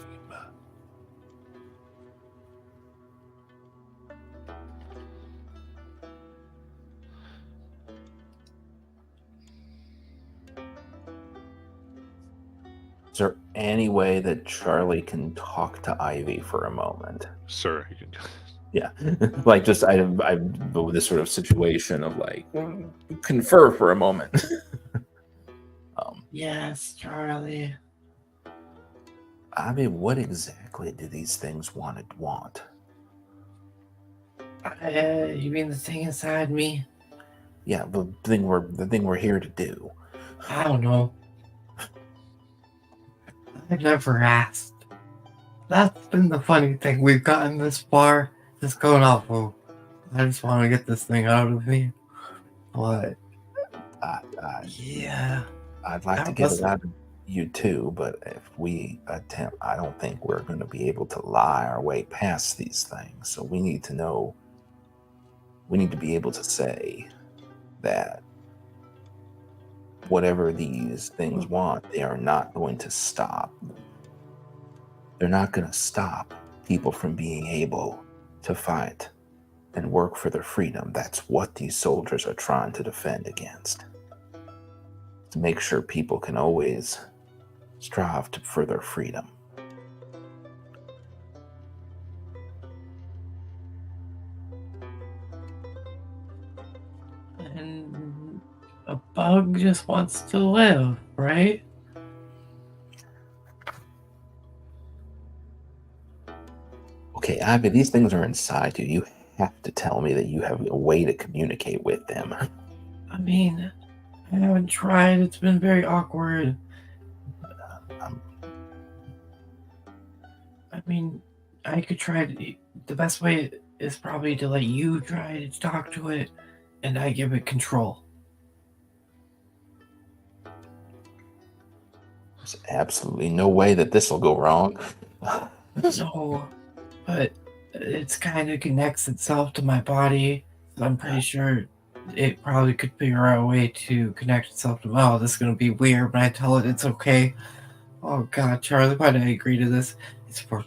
Is there any way that Charlie can talk to Ivy for a moment? Sir, you can. Yeah, like just I with this sort of situation of like confer for a moment. Yes, Charlie. Ivy, what exactly do these things want? You mean the thing inside me? Yeah, the thing we're here to do. I don't know. I never asked. That's been the funny thing. We've gotten this far. Just going off of. I just want to get this thing out of me. But yeah, I'd like to get it out of you too, but if we attempt, I don't think we're going to be able to lie our way past these things. So we need to know. We need to be able to say that whatever these things want, they are not going to stop. They're not going to stop people from being able to fight and work for their freedom. That's what these soldiers are trying to defend against. To make sure people can always strive for their freedom. and a bug just wants to live, right? Okay, Ivy, these things are inside you. You have to tell me that you have a way to communicate with them. I mean, I haven't tried. It's been very awkward. I mean, I could try to. The best way is probably to let you try to talk to it, and I give it control. There's absolutely no way that this will go wrong. No, but it's kind of connects itself to my body. So I'm pretty sure it probably could figure out a way to connect itself to. Oh, this is gonna be weird, but I tell it it's okay. Oh God, Charlie, why did I agree to this? It's for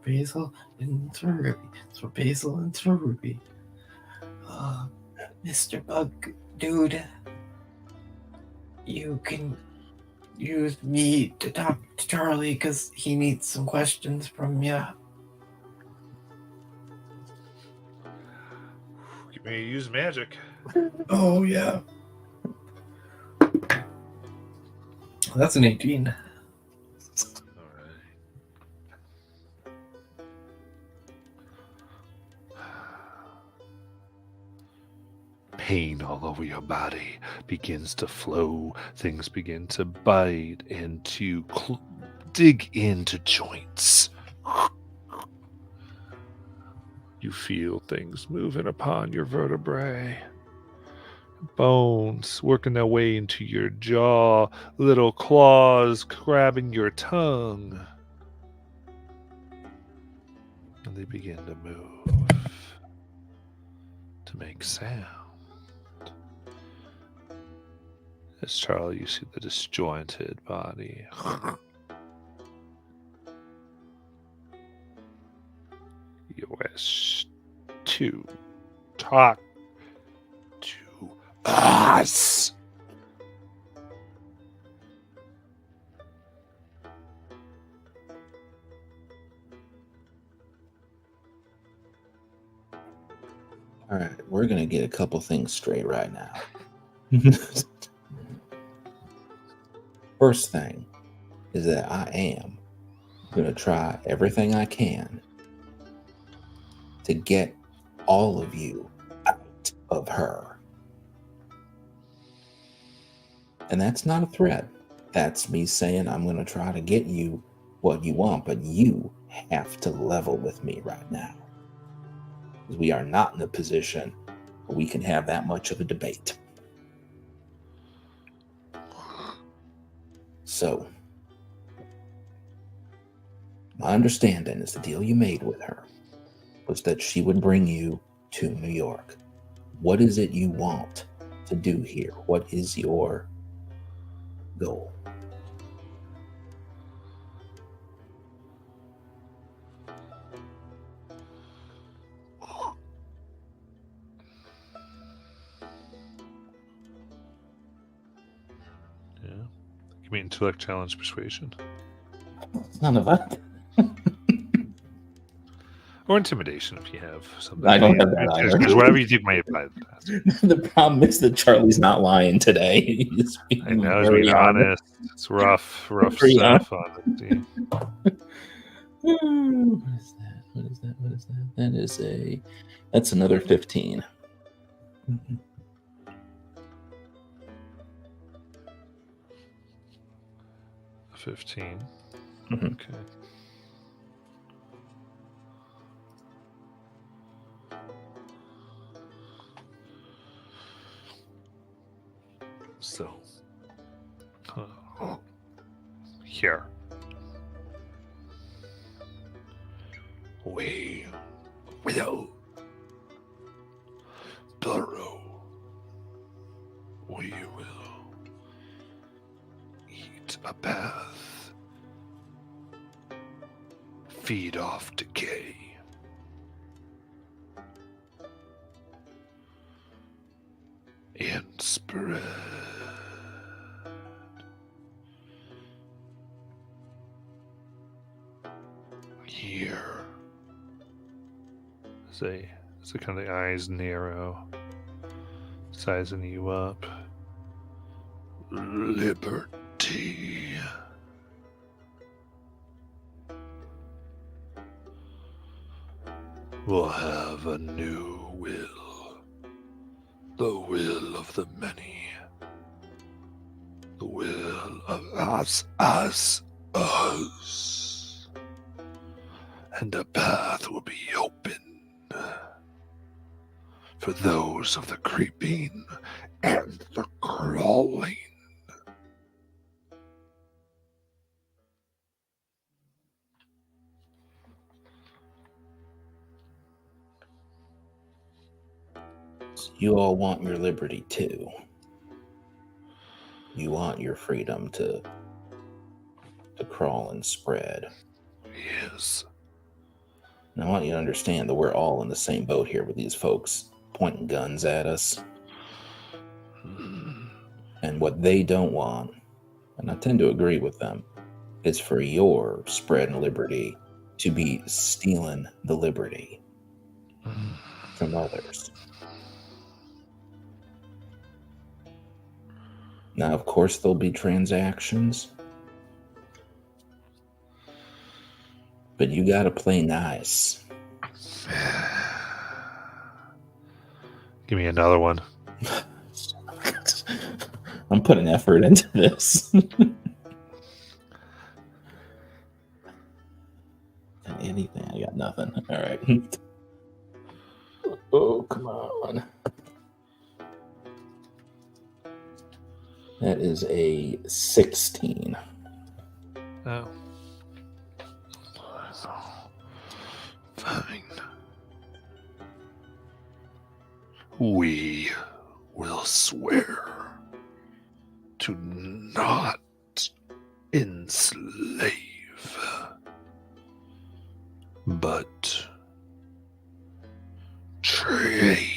Basil and it's for Ruby. It's for Basil and it's for Ruby. Mr. Bug Dude, you can use me to talk to Charlie because he needs some questions from you. You may use magic. Oh yeah. That's an 18. Pain all over your body begins to flow. Things begin to bite and to dig into joints. You feel things moving upon your vertebrae. Bones working their way into your jaw. Little claws grabbing your tongue. And they begin to move. To make sound. As Charlie, you see the disjointed body. You wish to talk to us. All right, we're going to get a couple things straight right now. First thing is that I am going to try everything I can to get all of you out of her. And that's not a threat. That's me saying I'm going to try to get you what you want, but you have to level with me right now. We are not in a position where we can have that much of a debate. So, my understanding is the deal you made with her was that she would bring you to New York. What is it you want to do here? What is your goal? Yeah. Give me intellect challenge persuasion. None of that. Or intimidation if you have something. I don't have that either. Because whatever you do might apply to that. The problem is that Charlie's not lying today. He's I being know, he's very being honest. It's rough Pretty stuff, honesty. What is that? What is that? What is that? That's another 15. 15. Mhm. Okay. So, here. We will burrow. We will eat a bath. Feed off decay. And spread. Here. Say, so kind of the eyes narrow, sizing you up. Liberty. We'll have a new will. The will of the many. The will of us. And a path will be open for those of the creeping and the crawling. You all want your liberty too. You want your freedom to crawl and spread. Yes. And I want you to understand that we're all in the same boat here with these folks pointing guns at us. And what they don't want, and I tend to agree with them, is for your spread and liberty to be stealing the liberty from others. Now, of course, there'll be transactions, but you gotta play nice. Give me another one. I'm putting effort into this. Anything, I got nothing. All right. Oh, come on. That is a 16. Oh. Fine. We will swear to not enslave, but trade.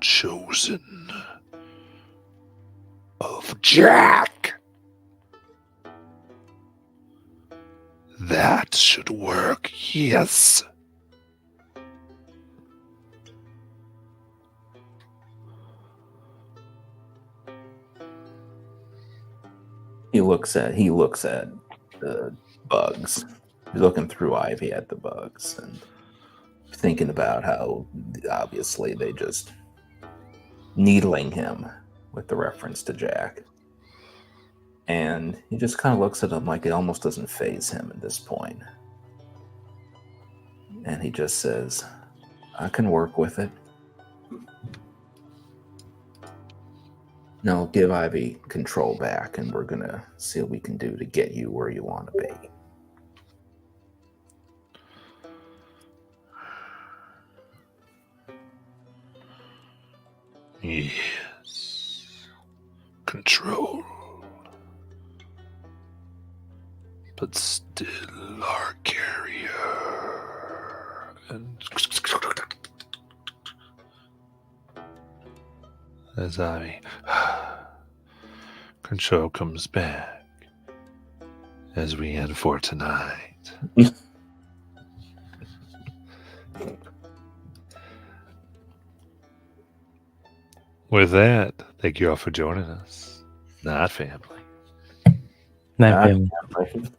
Chosen of Jack. That should work, yes. He looks at the bugs. He's looking through Ivy at the bugs and thinking about how obviously they just needling him with the reference to Jack. And he just kind of looks at him like it almost doesn't faze him at this point. And he just says, I can work with it. No, give Ivy control back, and we're going to see what we can do to get you where you want to be. Yes. Control. But still our carrier. And as I control comes back as we end for tonight. With that, thank you all for joining us. Not family. Night, Ah, family. yeah,